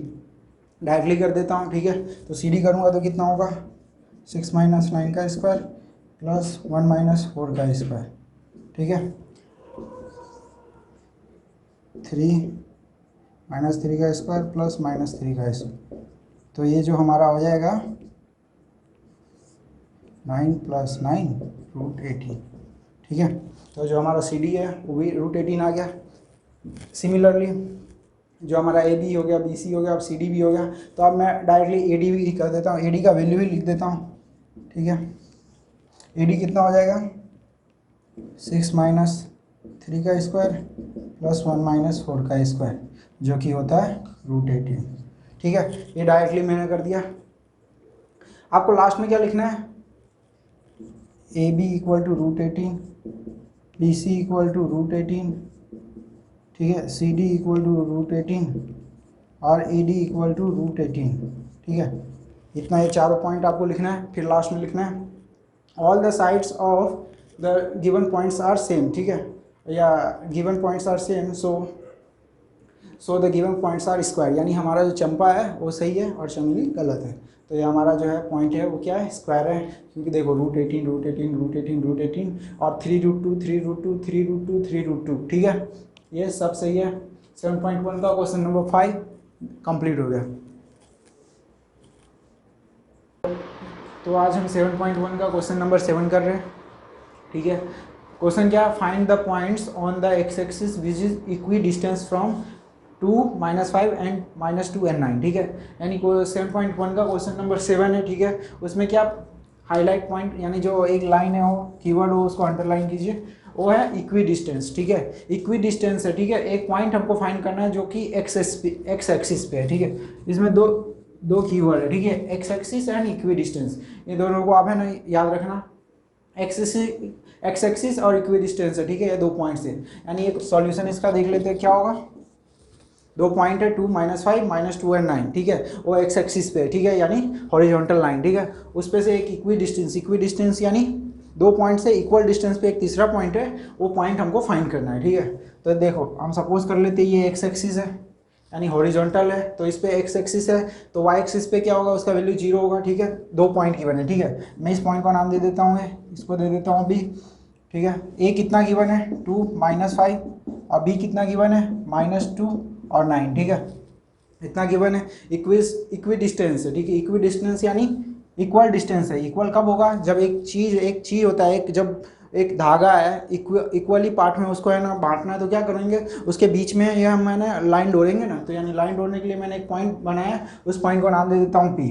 डायरेक्टली कर देता हूँ, ठीक है। तो सी डी करूँगा तो कितना होगा 6 माइनस 9 का स्क्वायर प्लस 1 माइनस 4 का स्क्वायर, ठीक है, 3 माइनस 3 का स्क्वायर प्लस माइनस 3 का स्क्वायर। तो ये जो हमारा हो जाएगा 9 प्लस 9 रूट 18, ठीक है। तो जो हमारा सी डी है वो भी रूट 18 आ गया। सिमिलरली जो हमारा ए बी हो गया, बी सी हो गया, अब सी डी भी हो गया। तो अब मैं डायरेक्टली ए डी भी कर देता हूँ, ए डी का वैल्यू भी लिख देता हूँ, ठीक है। ए डी कितना हो जाएगा 6 माइनस 3 का स्क्वायर प्लस 1 माइनस 4 का स्क्वायर, जो कि होता है रूट 18, ठीक है। ये डायरेक्टली मैंने कर दिया। आपको लास्ट में क्या लिखना है, A B equal to root 18, B C equal to root 18, ठीक है, C D equal to root 18 और A D equal to root 18, ठीक है। इतना ये चारों पॉइंट आपको लिखना है। फिर लास्ट में लिखना है all the sides of the given points are same, ठीक है, या given points are same so the given points are square, यानी हमारा जो चंपा है वो सही है और चमेली गलत है। तो ये हमारा जो है पॉइंट है वो क्या है स्क्वायर है, क्योंकि देखो रूट 18 रूट 18 रूट 18 रूट 18 और 3 रूट 2 3 रूट 2 3 रूट 2 3 रूट 2, ठीक है, ये सब सही है। 7.1 का क्वेश्चन नंबर 5 कंप्लीट हो गया। तो आज हम 7.1 का क्वेश्चन नंबर 7 कर रहे हैं, ठीक है। क्वेश्चन क्या, find the points on the x axis which is equi distance from 2 -5 and -2 and 9, ठीक है। यानी 7.1 का क्वेश्चन नंबर 7 है, ठीक है। उसमें क्या हाईलाइट पॉइंट यानी जो एक लाइन है वो कीवर्ड हो उसको अंडरलाइन कीजिए, वो है इक्वी डिस्टेंस, ठीक है। इक्वी डिस्टेंस है, ठीक है। एक पॉइंट हमको फाइंड करना है जो कि एक्स एक्सिस पे है, ठीक है। इसमें दो कीवर्ड है, ठीक है, x axis and equi distance. ये दोनों को आप है ना याद रखना, एक्स एक्सिस और इक्वी डिस्टेंस है, ठीक है। ये 2 पॉइंट्स है, यानी एक सॉल्यूशन इसका देख लेते हैं क्या होगा। 2 पॉइंट है 2 -5 -2 and 9, ठीक है, वो एक्स एक्सिस पे है, ठीक है, यानी हॉरिजॉन्टल लाइन, ठीक है। उस पे से एक इक्वी डिस्टेंस यानी 2 पॉइंट से इक्वल डिस्टेंस पे एक तीसरा पॉइंट है, वो पॉइंट हमको फाइंड करना है, ठीक है। तो देखो हम सपोज कर लेते हैं ये एक्स एक्सिस है यानी हॉरिजॉन्टल है, तो इस पे एक्स एक्सिस है, तो वाई एक्सिस पे क्या होगा, उसका वैल्यू 0 होगा, ठीक है। 2 पॉइंट गिवन है, ठीक है। मैं इस पॉइंट का नाम दे देता हूँ, इसको दे देता हूँ बी, ठीक है। ए कितना गिवन है 2 -5 और बी कितना गिवन है -2 और 9, ठीक है, इतना गिवन है। इक्वी डिस्टेंस है, ठीक है। इक्वी डिस्टेंस यानी इक्वल डिस्टेंस है। इक्वल कब होगा, जब एक चीज़ होता है, एक जब एक धागा है इक्वली पार्ट में उसको है ना बांटना है, तो क्या करेंगे उसके बीच में ये हम मैंने लाइन डोरेंगे ना, तो यानी लाइन डोरने के लिए मैंने एक पॉइंट बनाया, उस पॉइंट को नाम दे देता हूँ पी।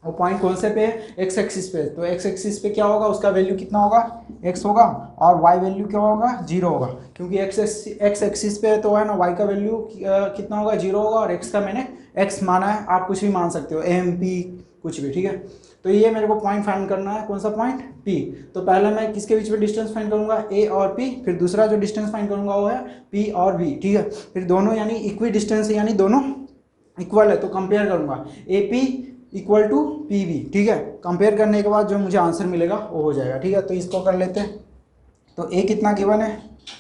और पॉइंट कौन से पे है, एक्स एक्सिस पे, तो एक्स एक्सिस पे क्या होगा, उसका वैल्यू कितना होगा, एक्स होगा, और वाई वैल्यू क्या होगा, जीरो होगा, क्योंकि एक्स एक्सिस पे तो है ना वाई का वैल्यू कितना होगा, जीरो होगा, और एक्स का मैंने एक्स माना है, आप कुछ भी मान सकते हो, एम पी कुछ भी, ठीक है। तो ये मेरे को पॉइंट फाइंड करना है, कौन सा पॉइंट, पी। तो पहले मैं किसके बीच में डिस्टेंस फाइंड करूंगा, ए और पी, फिर दूसरा जो डिस्टेंस फाइंड करूंगा वो है पी और बी, ठीक है। फिर दोनों यानी इक्वी डिस्टेंस है, यानी दोनों इक्वल है, तो कंपेयर करूंगा A P equal to P B, ठीक है। कंपेयर करने के बाद जो मुझे आंसर मिलेगा वो हो जाएगा, ठीक है। तो इसको कर लेते हैं। तो ए कितना गिवन है,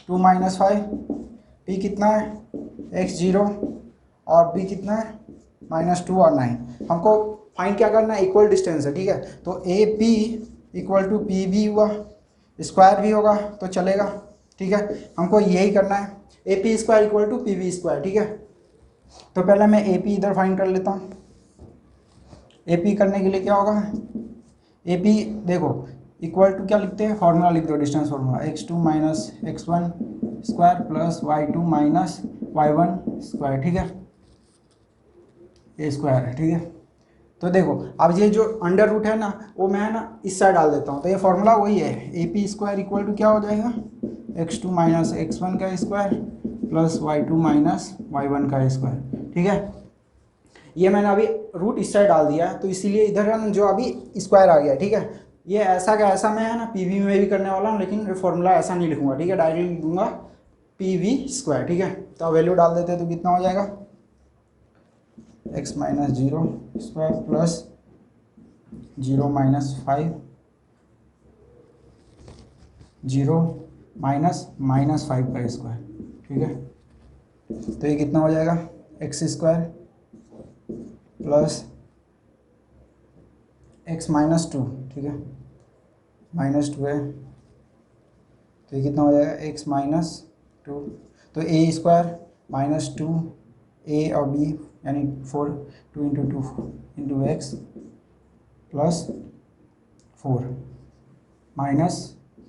2 - 5, पी कितना है, x 0, और बी कितना है, -2 और 9। हमको फाइंड क्या करना है, इक्वल डिस्टेंस है, ठीक है। तो A P equal to P B हुआ, स्क्वायर भी होगा तो चलेगा, ठीक है। हमको यही करना है, A P square equal to P B square, ठीक है। तो पहले मैं ए पी इधर फाइंड कर लेता हूँ। ए पी करने के लिए क्या होगा, ए पी देखो इक्वल टू क्या लिखते हैं, फॉर्मूला लिख दो, distance formula, x2 - x1 square plus y2 - y1 square, ठीक है, ए स्क्वायर है, ठीक है। तो देखो अब ये जो अंडर रूट है ना, वो मैं है ना इस साइड डाल देता हूँ, तो ये फॉर्मूला वही है, A P square equal to क्या हो जाएगा, x2 - x1 का स्क्वायर प्लस y2 - y1 का स्क्वायर, ठीक है। ये मैंने अभी रूट इस साइड डाल दिया है, तो इसीलिए इधर है ना जो अभी स्क्वायर आ गया, ठीक है। ये ऐसा का ऐसा मैं है ना पीवी में भी करने वाला हूँ, लेकिन फॉर्मूला ऐसा नहीं लिखूंगा, ठीक है, डायरेक्टली लिख दूंगा पीवी स्क्वायर, ठीक है। तो वैल्यू डाल देते हैं, तो कितना हो जाएगा, x - 0 स्क्वायर प्लस 0 - 5 0 -5 का स्क्वायर, ठीक है। तो ये कितना हो जाएगा, एक्स स्क्वायर प्लस x -2, ठीक है, -2 है, तो ये कितना हो जाएगा, x -2, तो ए स्क्वायर -2 ए और बी यानी 4, 2 × 2 × x प्लस 4 माइनस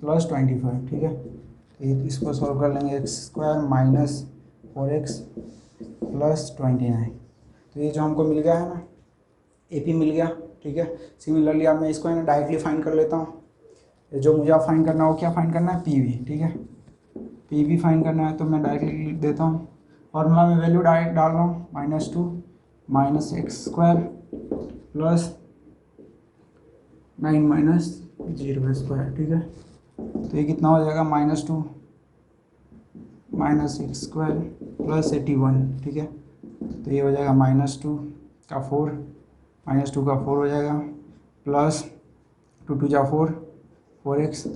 प्लस 25, ठीक है। तो इसको सॉल्व कर लेंगे, एक्स स्क्वायर -4x प्लस 29। तो ये जो हमको मिल गया है ना, ए पी मिल गया, ठीक है। सिमिलरली अब मैं इसको है ना डायरेक्टली फाइंड कर लेता हूँ। ये जो मुझे फाइंड करना हो, क्या फाइंड करना है, पी वी, ठीक है, पी वी फाइंड करना है, तो मैं डायरेक्टली लिख देता हूँ, फॉर्मूला में वैल्यू डायरेक्ट डाल रहा हूँ, -2 - x स्क्वायर प्लस 9 - 0 स्क्वायर, ठीक है। तो ये कितना हो जाएगा, -2 - x स्क्वायर प्लस 81, ठीक है। तो ये हो जाएगा -2 का 4, -2 का 4 हो जाएगा, plus 2 × 2 = 4, 4x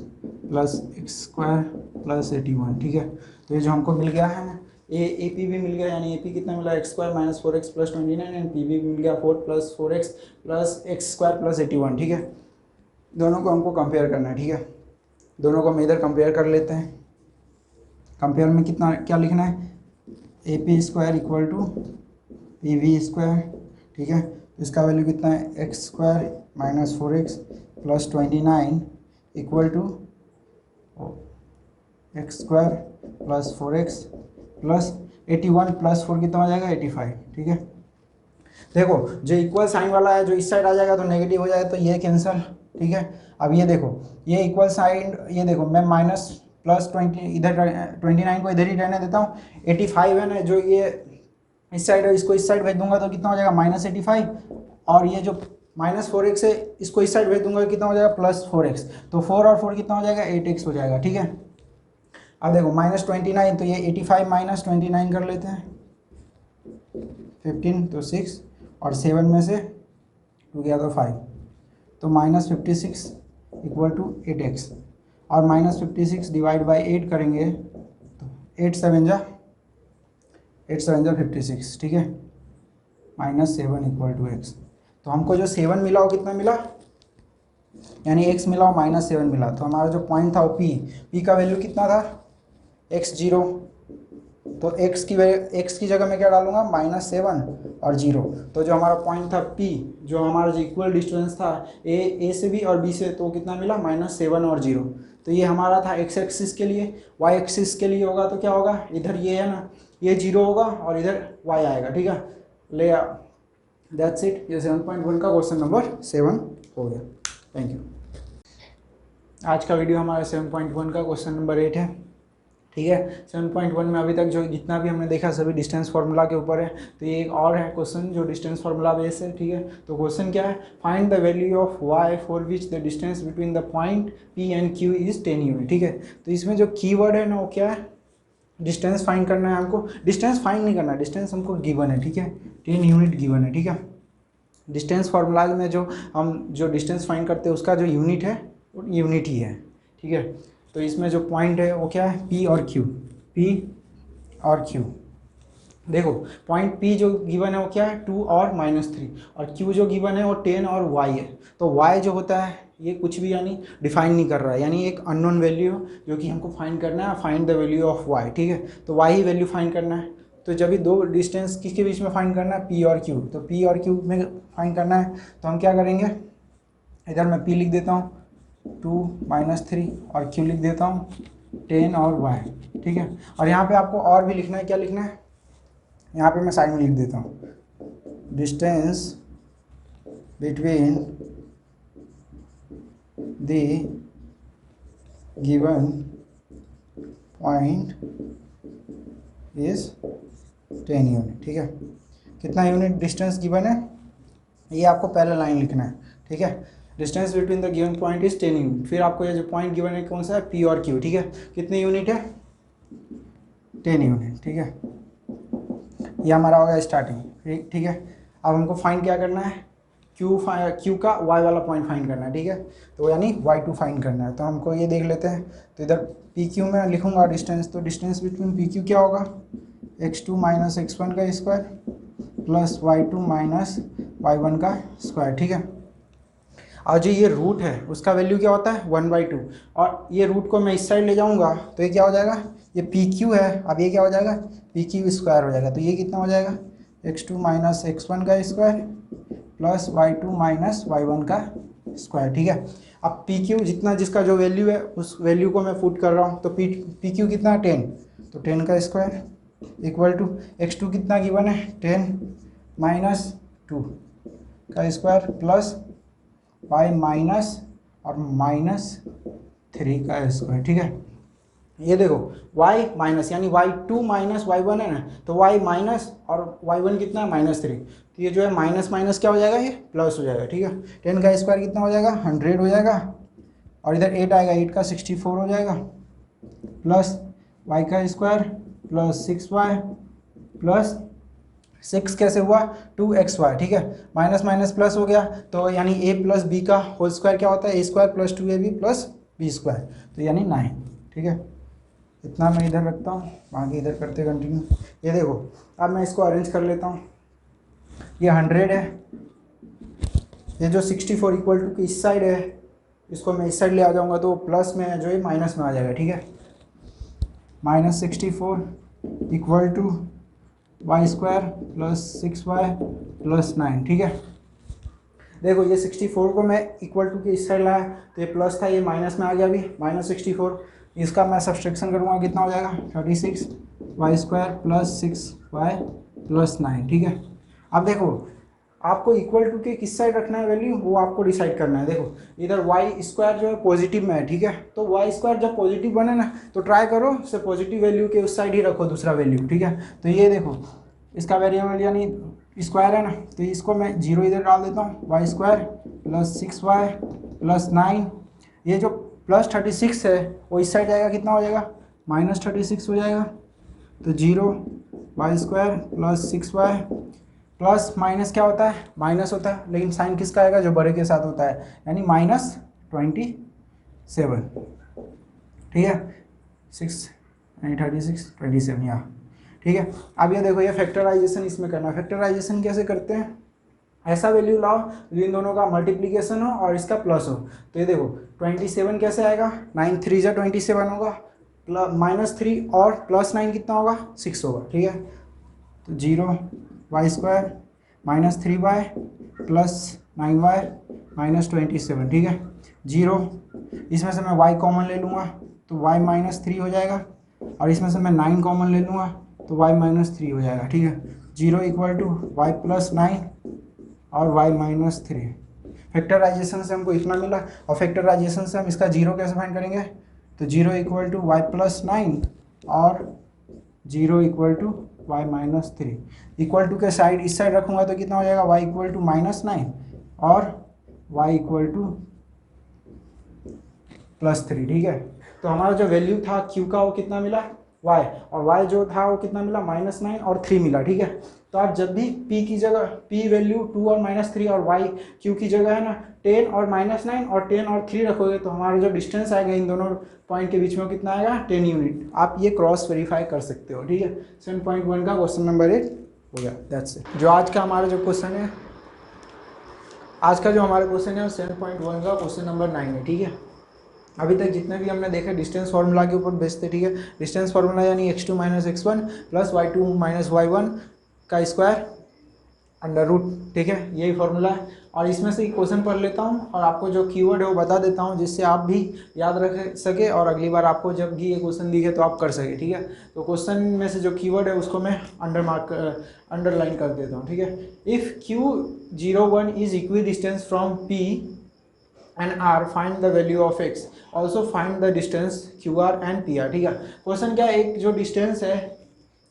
plus x square plus 81, ठीक है। तो ये जो हमको मिल गया है ना, ए पी भी मिल गया, यानी ए पी कितना मिला, x square -4x plus 29, and P भी मिल गया 4 + 4x plus x square plus 81, ठीक है। दोनों को हमको कंपेयर करना है, ठीक है। दोनों को हम इधर कंपेयर कर लेते हैं। कंपेयर में कितना क्या लिखना है, A P square equal to P V square, ठीक है। इसका वैल्यू कितना है, x square -4x plus 29 equal to x square plus 4x plus 81 plus 4 कितना हो जाएगा, 85, ठीक है। देखो जो इक्वल साइन वाला है, जो इस साइड आ जाएगा तो नेगेटिव हो जाएगा, तो ये कैंसिल, ठीक है। अब ये देखो, ये इक्वल साइन, ये देखो मैं +20 इधर 29 को इधर ही रहने देता हूँ, 85 है ना जो ये इस साइड है, इसको इस साइड भेज दूंगा तो कितना हो जाएगा, -85, और ये जो -4x है इसको इस साइड भेज दूंगा, कितना हो जाएगा, +4x, तो 4 और 4 कितना हो जाएगा, 8x हो जाएगा, ठीक है। अब देखो -29, तो ये 85 - 29 कर लेते हैं, 15, तो 6, और 7 में से 2 गया तो 5, तो -56 इक्वल टू 8x, और -56 डिवाइड बाई 8 करेंगे तो 8 7 जा 56, ठीक है, -7 इक्वल टू x। तो हमको जो 7 मिला वो कितना मिला, यानी x मिला वो -7 मिला, तो हमारा जो पॉइंट था वो p का वैल्यू कितना था, x 0, तो x की जगह मैं क्या डालूंगा, -7 और 0, तो जो हमारा पॉइंट था p, जो हमारा जो इक्वल डिस्टेंस था a से b और b से, तो कितना मिला, -7 और 0। तो ये हमारा था एक्स एक्सिस के लिए। वाई एक्सिस के लिए होगा तो क्या होगा, इधर ये है ना, ये 0 होगा और इधर वाई आएगा, ठीक है। ले दैट्स इट, ये 7.1 का क्वेश्चन नंबर 7 हो गया। Thank you. आज का वीडियो हमारा 7.1 का क्वेश्चन नंबर 8 है, ठीक है। 7.1 में अभी तक जो जितना भी हमने देखा सभी डिस्टेंस फार्मूला के ऊपर है। तो ये एक और है क्वेश्चन जो डिस्टेंस फार्मूला बेस है, ठीक है। तो क्वेश्चन क्या है, find the value of y for which the distance between the point P and Q is 10 unit, ठीक है। तो इसमें जो कीवर्ड है ना वो क्या है, डिस्टेंस फाइंड करना है हमको। डिस्टेंस फाइंड नहीं करना है, डिस्टेंस हमको गिवन है, ठीक है। 10 यूनिट गिवन है, ठीक है। डिस्टेंस फार्मूला में जो हम जो डिस्टेंस फाइंड करते हैं उसका जो यूनिट है वो यूनिट ही है, ठीक है। तो इसमें जो पॉइंट है वो क्या है, P और Q, P और Q। देखो पॉइंट P जो गिवन है वो क्या है 2 और -3, और Q जो गिवन है वो 10 और y है। तो y जो होता है ये कुछ भी यानी डिफाइन नहीं कर रहा है, यानी एक अननोन वैल्यू जो कि हमको फाइंड करना है, find the value of y, ठीक है। तो y ही वैल्यू फाइंड करना है। तो जब भी दो डिस्टेंस किसके बीच में फाइंड करना है, P और Q, तो P और Q में फाइंड करना है। तो हम क्या करेंगे, इधर मैं P लिख देता हूँ 2 -3 और Q लिख देता हूँ 10 और y, ठीक है। और यहाँ पे आपको और भी लिखना है, क्या लिखना है, यहाँ पे मैं साइड में लिख देता हूँ, distance between the given point is 10 unit, ठीक है। कितना यूनिट डिस्टेंस गिवन है, ये आपको पहले लाइन लिखना है, ठीक है। Distance between the given point is 10 unit. फिर आपको ये जो पॉइंट गिवन है कौन सा है, P और Q, ठीक है। कितने यूनिट है, 10 यूनिट, ठीक है। ये हमारा होगा स्टार्टिंग, ठीक है। अब हमको फाइंड क्या करना है, Q का y वाला पॉइंट फाइंड करना है, ठीक है। तो यानी y2 फाइंड करना है। तो हमको ये देख लेते हैं। तो इधर PQ में लिखूंगा डिस्टेंस, तो डिस्टेंस बिटवीन PQ क्या होगा, x2 - x1 का स्क्वायर प्लस y2 - y1 का स्क्वायर, ठीक है। और जो ये रूट है उसका वैल्यू क्या होता है 1/2, और ये रूट को मैं इस साइड ले जाऊंगा तो ये क्या हो जाएगा, ये PQ है, अब ये क्या हो जाएगा PQ स्क्वायर हो जाएगा। तो ये कितना हो जाएगा, x2 - x1 का स्क्वायर प्लस y2 - y1 का स्क्वायर, ठीक है। अब PQ जितना जिसका जो वैल्यू है उस वैल्यू को मैं पुट कर रहा हूँ। तो PQ कितना है 10, तो 10 का स्क्वायर इक्वल टू x2 कितना गिवन है 10 - 2 का स्क्वायर प्लस y माइनस और -3 का स्क्वायर, ठीक है। ये देखो y माइनस यानी y2 - y1 है ना, तो y माइनस और y1 कितना है -3। तो ये जो है माइनस माइनस क्या हो जाएगा, ये प्लस हो जाएगा, ठीक है। 10 का स्क्वायर कितना हो जाएगा 100 हो जाएगा, और इधर 8 आएगा, 8 का 64 हो जाएगा, प्लस y का स्क्वायर प्लस 6y प्लस 6 कैसे हुआ 2xy, ठीक है। माइनस माइनस प्लस हो गया, तो यानी a + b का होल स्क्वायर क्या होता है, a² + 2ab + b², तो यानी 9, ठीक है। इतना मैं इधर रखता हूँ, बाकी इधर करते कंटिन्यू। ये देखो अब मैं इसको अरेंज कर लेता हूँ। ये 100 है, ये जो 64 इक्वल टू की इस साइड है, इसको मैं इस साइड ले आ जाऊँगा तो प्लस में जो है माइनस में आ जाएगा, ठीक है। -64 इक्वल टू y² + 6y + 9, ठीक है। देखो ये 64 को मैं इक्वल टू के इस साइड लाया तो ये प्लस था, ये माइनस में आ गया अभी -64। इसका मैं सब्सट्रैक्शन करूँगा, कितना हो जाएगा 36 y² + 6y + 9, ठीक है। अब देखो आपको इक्वल टू के किस साइड रखना है वैल्यू, वो आपको डिसाइड करना है। देखो इधर y² जो है पॉजिटिव में है, ठीक है। तो y² जब पॉजिटिव बने ना तो ट्राई करो से पॉजिटिव वैल्यू के उस साइड ही रखो दूसरा वैल्यू, ठीक है। तो ये देखो इसका वेरिएबल यानी स्क्वायर है ना, तो इसको मैं 0 इधर डाल देता हूँ, y² + 6y + 9। ये जो +36 है वो इस साइड जाएगा, कितना हो जाएगा -36 हो जाएगा। तो 0 y² + 6y प्लस माइनस क्या होता है, माइनस होता है, लेकिन साइन किसका आएगा, जो बड़े के साथ होता है, यानी -27, ठीक है। 6 यानी 36 27 यहाँ, ठीक है। अब ये देखो ये फैक्टराइजेशन इसमें करना है। फैक्टराइजेशन कैसे करते हैं, ऐसा वैल्यू लाओ इन दोनों का मल्टीप्लिकेशन हो और इसका प्लस हो। तो ये देखो 27 कैसे आएगा, 9 3 जा 27 होगा, -3 और +9 कितना होगा 6 होगा, ठीक है। तो 0 y² -3y प्लस 9y -27, ठीक है। 0, इसमें से मैं y कॉमन ले लूँगा तो y -3 हो जाएगा, और इसमें से मैं 9 कॉमन ले लूँगा तो y -3 हो जाएगा, ठीक है। 0 = y + 9 और y -3। फैक्टराइजेशन से हमको इतना मिला, और फैक्टराइजेशन से हम इसका 0 कैसे फाइंड करेंगे, तो 0 = y + 9 और 0 = y -3। इक्वल टू के साइड इस साइड रखूँगा तो कितना हो जाएगा, y = -9 और y = +3, ठीक है। तो हमारा जो वैल्यू था q का वो कितना मिला, y, और y जो था वो कितना मिला, -9 और 3 मिला, ठीक है। तो आप जब भी p की जगह p वैल्यू 2 और -3 और y q की जगह है ना 10 और -9 और 10 और 3 रखोगे तो हमारा जो डिस्टेंस आएगा इन दोनों पॉइंट के बीच में कितना आएगा, 10 यूनिट। आप ये क्रॉस वेरीफाई कर सकते हो, ठीक है। 7.1 का क्वेश्चन नंबर 8 हो गया, दैट्स इट। जो आज का हमारा जो क्वेश्चन है, आज का जो हमारा क्वेश्चन है 7.1 का क्वेश्चन नंबर 9 है, ठीक है। अभी तक जितने भी हमने देखे डिस्टेंस फार्मूला के ऊपर बेस्ड थे, ठीक है। डिस्टेंस फार्मूला यानी x2 - x1 + y2 - y1 का स्क्वायर अंडर रूट, ठीक है, यही फार्मूला है। और इसमें से क्वेश्चन पढ़ लेता हूँ और आपको जो कीवर्ड है वो बता देता हूँ, जिससे आप भी याद रख सके और अगली बार आपको जब भी ये क्वेश्चन दिखे तो आप कर सके, ठीक है। तो क्वेश्चन में से जो कीवर्ड है उसको मैं अंडरलाइन कर देता हूँ, ठीक है। If Q01 is equi distance from P and R, find the value of x, also find the distance QR and PR, ठीक है। क्वेश्चन क्या है, एक जो डिस्टेंस है,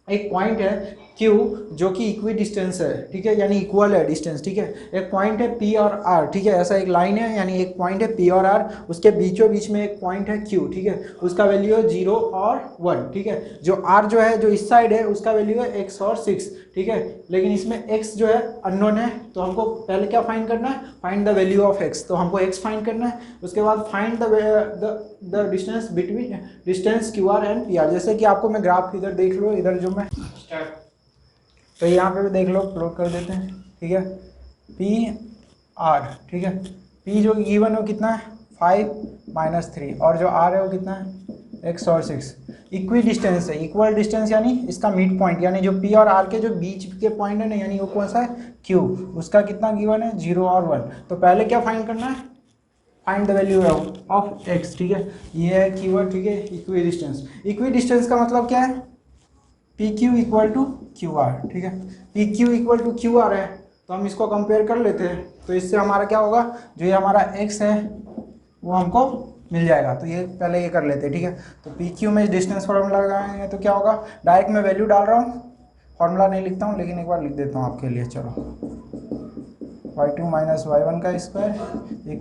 एक पॉइंट है Q जो कि इक्वी डिस्टेंस है, ठीक है, यानी इक्वल है डिस्टेंस, ठीक है। एक पॉइंट है P और R, ठीक है, ऐसा एक लाइन है, यानी एक पॉइंट है P और R, उसके बीचों बीच में एक पॉइंट है Q, ठीक है। उसका वैल्यू है 0 और 1, ठीक है। जो R जो है, जो इस साइड है, उसका वैल्यू है x और 6, ठीक है। लेकिन इसमें x जो है अननोन है, तो हमको पहले क्या फाइंड करना है, find the value of x। तो हमको x फाइंड करना है, उसके बाद find the distance between distance QR and PR। जैसे कि आपको मैं ग्राफ इधर देख लो, इधर जो मैं तो यहाँ पे भी देख लो, प्लॉट कर देते हैं, ठीक है। PR, ठीक है, P जो गिवन हो कितना है 5 - 3 और जो R है वो कितना है x और 6। इक्वी डिस्टेंस है, इक्वल डिस्टेंस यानी इसका मिड पॉइंट, यानी जो P और R के जो बीच के पॉइंट है ना, यानी वो कौन सा है Q, उसका कितना गिवन है 0 और 1। तो पहले क्या फाइंड करना है, find the value of x, ठीक है। ये है कीवर्ड, ठीक है, इक्वी डिस्टेंस। इक्वी डिस्टेंस का मतलब क्या है, PQ = QR, ठीक है। PQ = QR है, तो हम इसको कंपेयर कर लेते हैं, तो इससे हमारा क्या होगा, जो ये हमारा x है वो हमको मिल जाएगा। तो ये पहले ये कर लेते हैं, ठीक है। तो PQ में डिस्टेंस फार्मूला लगाएंगे तो क्या होगा, डायरेक्ट मैं वैल्यू डाल रहा हूँ, फार्मूला नहीं लिखता हूँ, लेकिन एक बार लिख देता हूँ आपके लिए, चलो। y2 - y1 का स्क्वायर =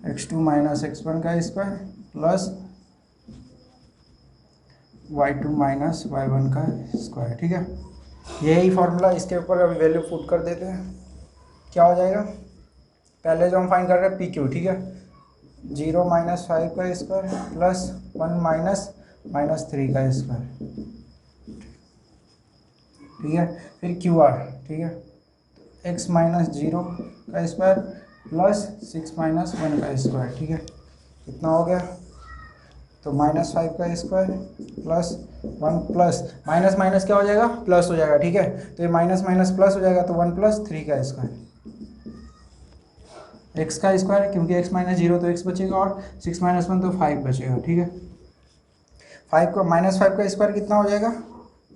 x2 - x1 का स्क्वायर प्लस y2 - y1 का स्क्वायर, ठीक है। यही फार्मूला, इसके ऊपर अभी वैल्यू पुट कर देते हैं, क्या हो जाएगा। पहले जो हम फाइंड कर रहे हैं PQ, ठीक है, 0 - 5 का स्क्वायर प्लस 1 - -3 का स्क्वायर, ठीक है। फिर QR, ठीक है, x - 0 का स्क्वायर प्लस 6 - 1 का स्क्वायर, ठीक है। कितना हो गया, तो -5 का square plus 1 plus minus minus क्या हो जाएगा, प्लस हो जाएगा, ठीक है। तो ये माइनस माइनस प्लस हो जाएगा, तो 1 + 3 का स्क्वायर, x का स्क्वायर, क्योंकि x - 0 तो x बचेगा, और 6 - 1 तो 5 बचेगा, ठीक है। 5 का -5 का स्क्वायर कितना हो जाएगा,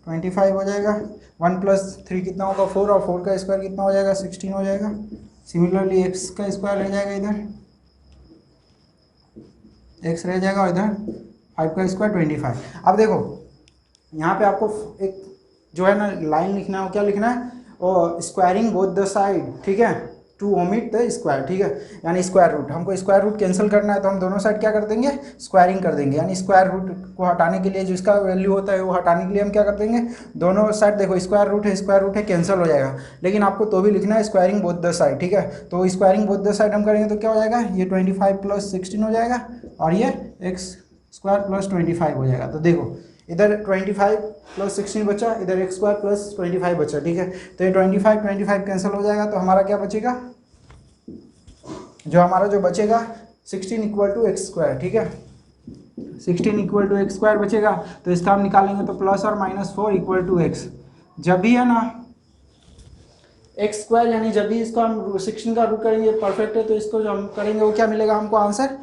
25 हो जाएगा। 1 + 3 कितना होगा, 4, और 4 का स्क्वायर कितना हो जाएगा, 16 हो जाएगा। सिमिलरली x का स्क्वायर रह जाएगा, इधर x रह जाएगा, और इधर 5 का स्क्वायर 25। अब देखो यहाँ पे आपको एक जो है ना लाइन लिखना है, क्या लिखना है, और स्क्वायरिंग बोथ द साइड, ठीक है, टू ओमिट द स्क्वायर, ठीक है, यानी स्क्वायर रूट। हमको स्क्वायर रूट कैंसिल करना है, तो हम दोनों साइड क्या कर देंगे, स्क्वायरिंग कर देंगे। यानी स्क्वायर रूट को हटाने के लिए, जो इसका वैल्यू होता है वो हटाने के लिए हम क्या कर देंगे, दोनों साइड देखो स्क्वायर रूट है, कैंसिल हो जाएगा। लेकिन आपको तो भी लिखना है स्क्वायरिंग बोथ द साइड, ठीक है। तो स्क्वायरिंग बोथ द साइड हम करेंगे तो क्या हो जाएगा, ये 25 + 16 हो जाएगा, और ये x² + 25 हो जाएगा। तो देखो इधर 25 + 16 बचा, इधर x² + 25 बचा, ठीक है। तो ये 25 कैंसिल हो जाएगा, तो हमारा क्या बचेगा, जो हमारा जो बचेगा 16 = x², ठीक है। 16 = x² बचेगा, तो इसका हम निकालेंगे तो +or -4 = x। जब भी है ना एक्स स्क्वायर, यानी जब भी इसको हम 16 का रूट करेंगे परफेक्ट है, तो इसको जो हम करेंगे वो क्या मिलेगा हमको आंसर,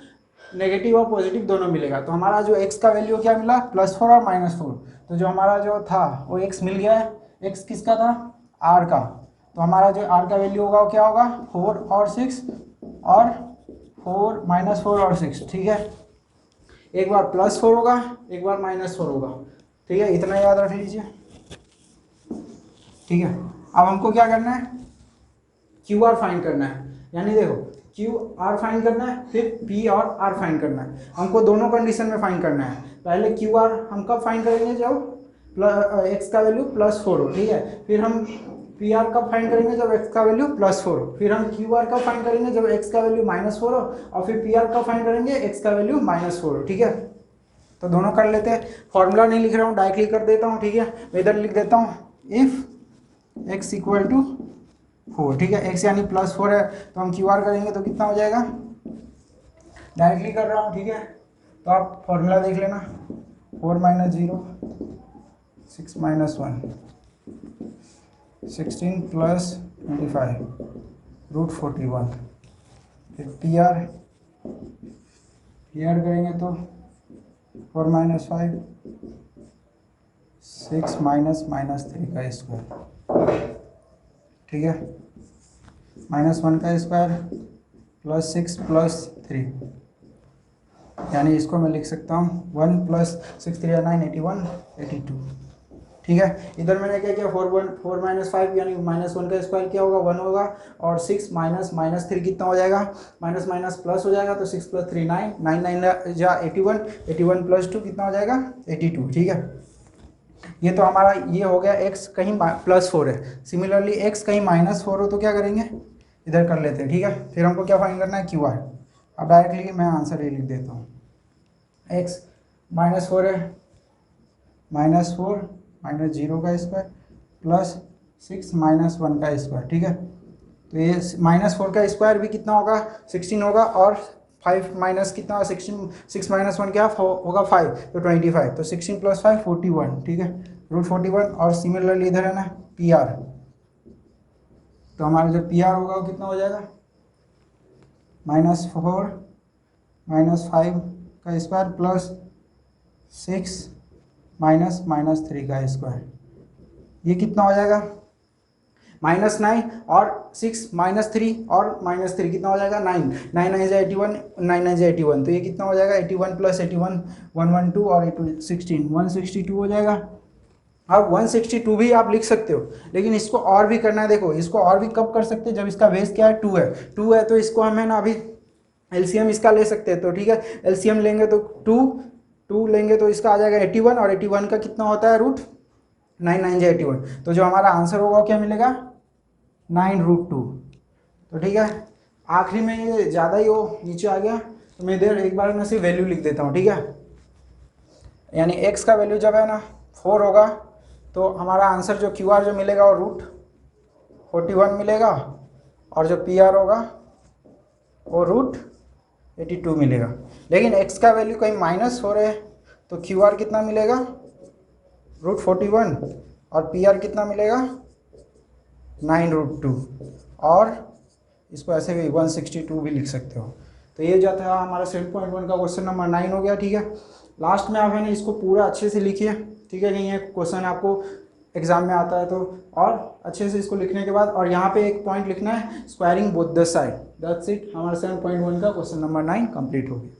नेगेटिव और पॉजिटिव दोनों मिलेगा। तो हमारा जो x का वैल्यू क्या मिला, +4 और -4। तो जो हमारा जो था वो x मिल गया है। x किसका था, r का। तो हमारा जो r का वैल्यू होगा वो क्या होगा, 4 और 6 और 4 -4 और 6, ठीक है। एक बार +4 होगा, एक बार -4 होगा, ठीक है, इतना याद रख लीजिए, ठीक है। अब हमको क्या करना है, क्यू आर फाइंड करना है, यानी देखो क्यू आर फाइंड करना है, फिर पी और आर फाइंड करना है। हमको दोनों कंडीशन में फाइंड करना है। पहले क्यू आर हम कब फाइंड करेंगे, जब एक्स का वैल्यू +4 हो, ठीक है। फिर हम पी आर कब फाइंड करेंगे, जब एक्स का वैल्यू +4 हो। फिर हम क्यू आर कब फाइंड करेंगे, जब एक्स का वैल्यू -4 हो। और फिर पी आर कब फाइंड करेंगे, एक्स का वैल्यू -4 हो, ठीक है। तो दोनों कर लेते हैं। फॉर्मूला नहीं लिख रहा हूँ, डायरेक्टली कर देता हूँ, ठीक है। मैं इधर लिख देता हूँ, इफ एक्स इक्वल टू 4, ठीक है। x यानी +4 है, तो हम क्यू आर करेंगे तो कितना हो जाएगा, डायरेक्टली कर रहा हूँ, ठीक है। तो आप फॉर्मूला देख लेना, 4 - 0 6 - 1 16 + 25 √41। फिर पी आर करेंगे तो 4 - 5 6 - -3 का स्क्वायर, ठीक है। -1 का स्क्वायर +6 + 3, यानी इसको मैं लिख सकता हूँ 1 + 6 3 9 81 82, ठीक है। इधर मैंने क्या किया, 4 - 5 यानी -1 का स्क्वायर क्या होगा, 1 होगा। और 6 - -3 कितना हो जाएगा, माइनस माइनस प्लस हो जाएगा। तो 6 + 3 9 9 9 जा 81 81 + 2 कितना हो जाएगा, 82, ठीक है। ये तो हमारा ये हो गया, x कहीं +4 है। सिमिलरली x कहीं -4 हो तो क्या करेंगे, इधर कर लेते हैं, ठीक है। फिर हमको क्या फाइंड करना है, क्यू आर। अब डायरेक्टली मैं आंसर ये लिख देता हूँ, x -4 है, -4 -0 का स्क्वायर +6 -1 का स्क्वायर, ठीक है। तो ये -4 का स्क्वायर भी कितना होगा, 16 होगा। और 5 माइनस कितना, 16 6 - 1 क्या होगा, 5, तो 25। तो 16 + 5 41, ठीक है, √41। और सिमिलरली इधर है ना पी आर, तो हमारा जो पी आर होगा वो कितना हो जाएगा, -4 -5 का स्क्वायर +6 -3 का स्क्वायर। ये कितना हो जाएगा, -9 और 6 -3 और -3 कितना हो जाएगा, 9 9 9 जा 81 9 9 जा 81। तो ये कितना हो जाएगा, 81 + 81 112 और 16 162 हो जाएगा। अब 162 भी आप लिख सकते हो, लेकिन इसको और भी करना है। देखो इसको और भी कब कर सकते हैं, जब इसका बेस क्या है, 2 है। 2 है तो इसको हम है ना अभी एलसीएम इसका ले सकते हैं। तो ठीक है, एलसीएम लेंगे तो 2 लेंगे तो इसका आ जाएगा 81। और 81 का कितना होता है, √9 9 जा 81। तो जो हमारा आंसर होगा क्या मिलेगा, 9√2। तो ठीक है, आखिरी में ये ज़्यादा ही वो नीचे आ गया, तो मैं इधर एक बार मैं सिर्फ वैल्यू लिख देता हूँ, ठीक है। यानी x का वैल्यू जब है ना 4 होगा, तो हमारा आंसर जो क्यू आर जो मिलेगा वो √41 मिलेगा। और जो पी आर होगा वो √82 मिलेगा। लेकिन x का वैल्यू कहीं -4 है, तो क्यू आर कितना मिलेगा, √41। और पी आर कितना मिलेगा, 9√2। और इसको ऐसे भी 162 भी लिख सकते हो। तो ये जो था हमारा 7.1 का क्वेश्चन नंबर 9 हो गया, ठीक है। लास्ट में आप है ना इसको पूरा अच्छे से लिखिए, ठीक है। कहीं ये क्वेश्चन आपको एग्जाम में आता है तो, और अच्छे से इसको लिखने के बाद, और यहाँ पे एक पॉइंट लिखना है, squaring both the side. That's it, हमारा 7.1 का क्वेश्चन नंबर 9 कंप्लीट हो गया।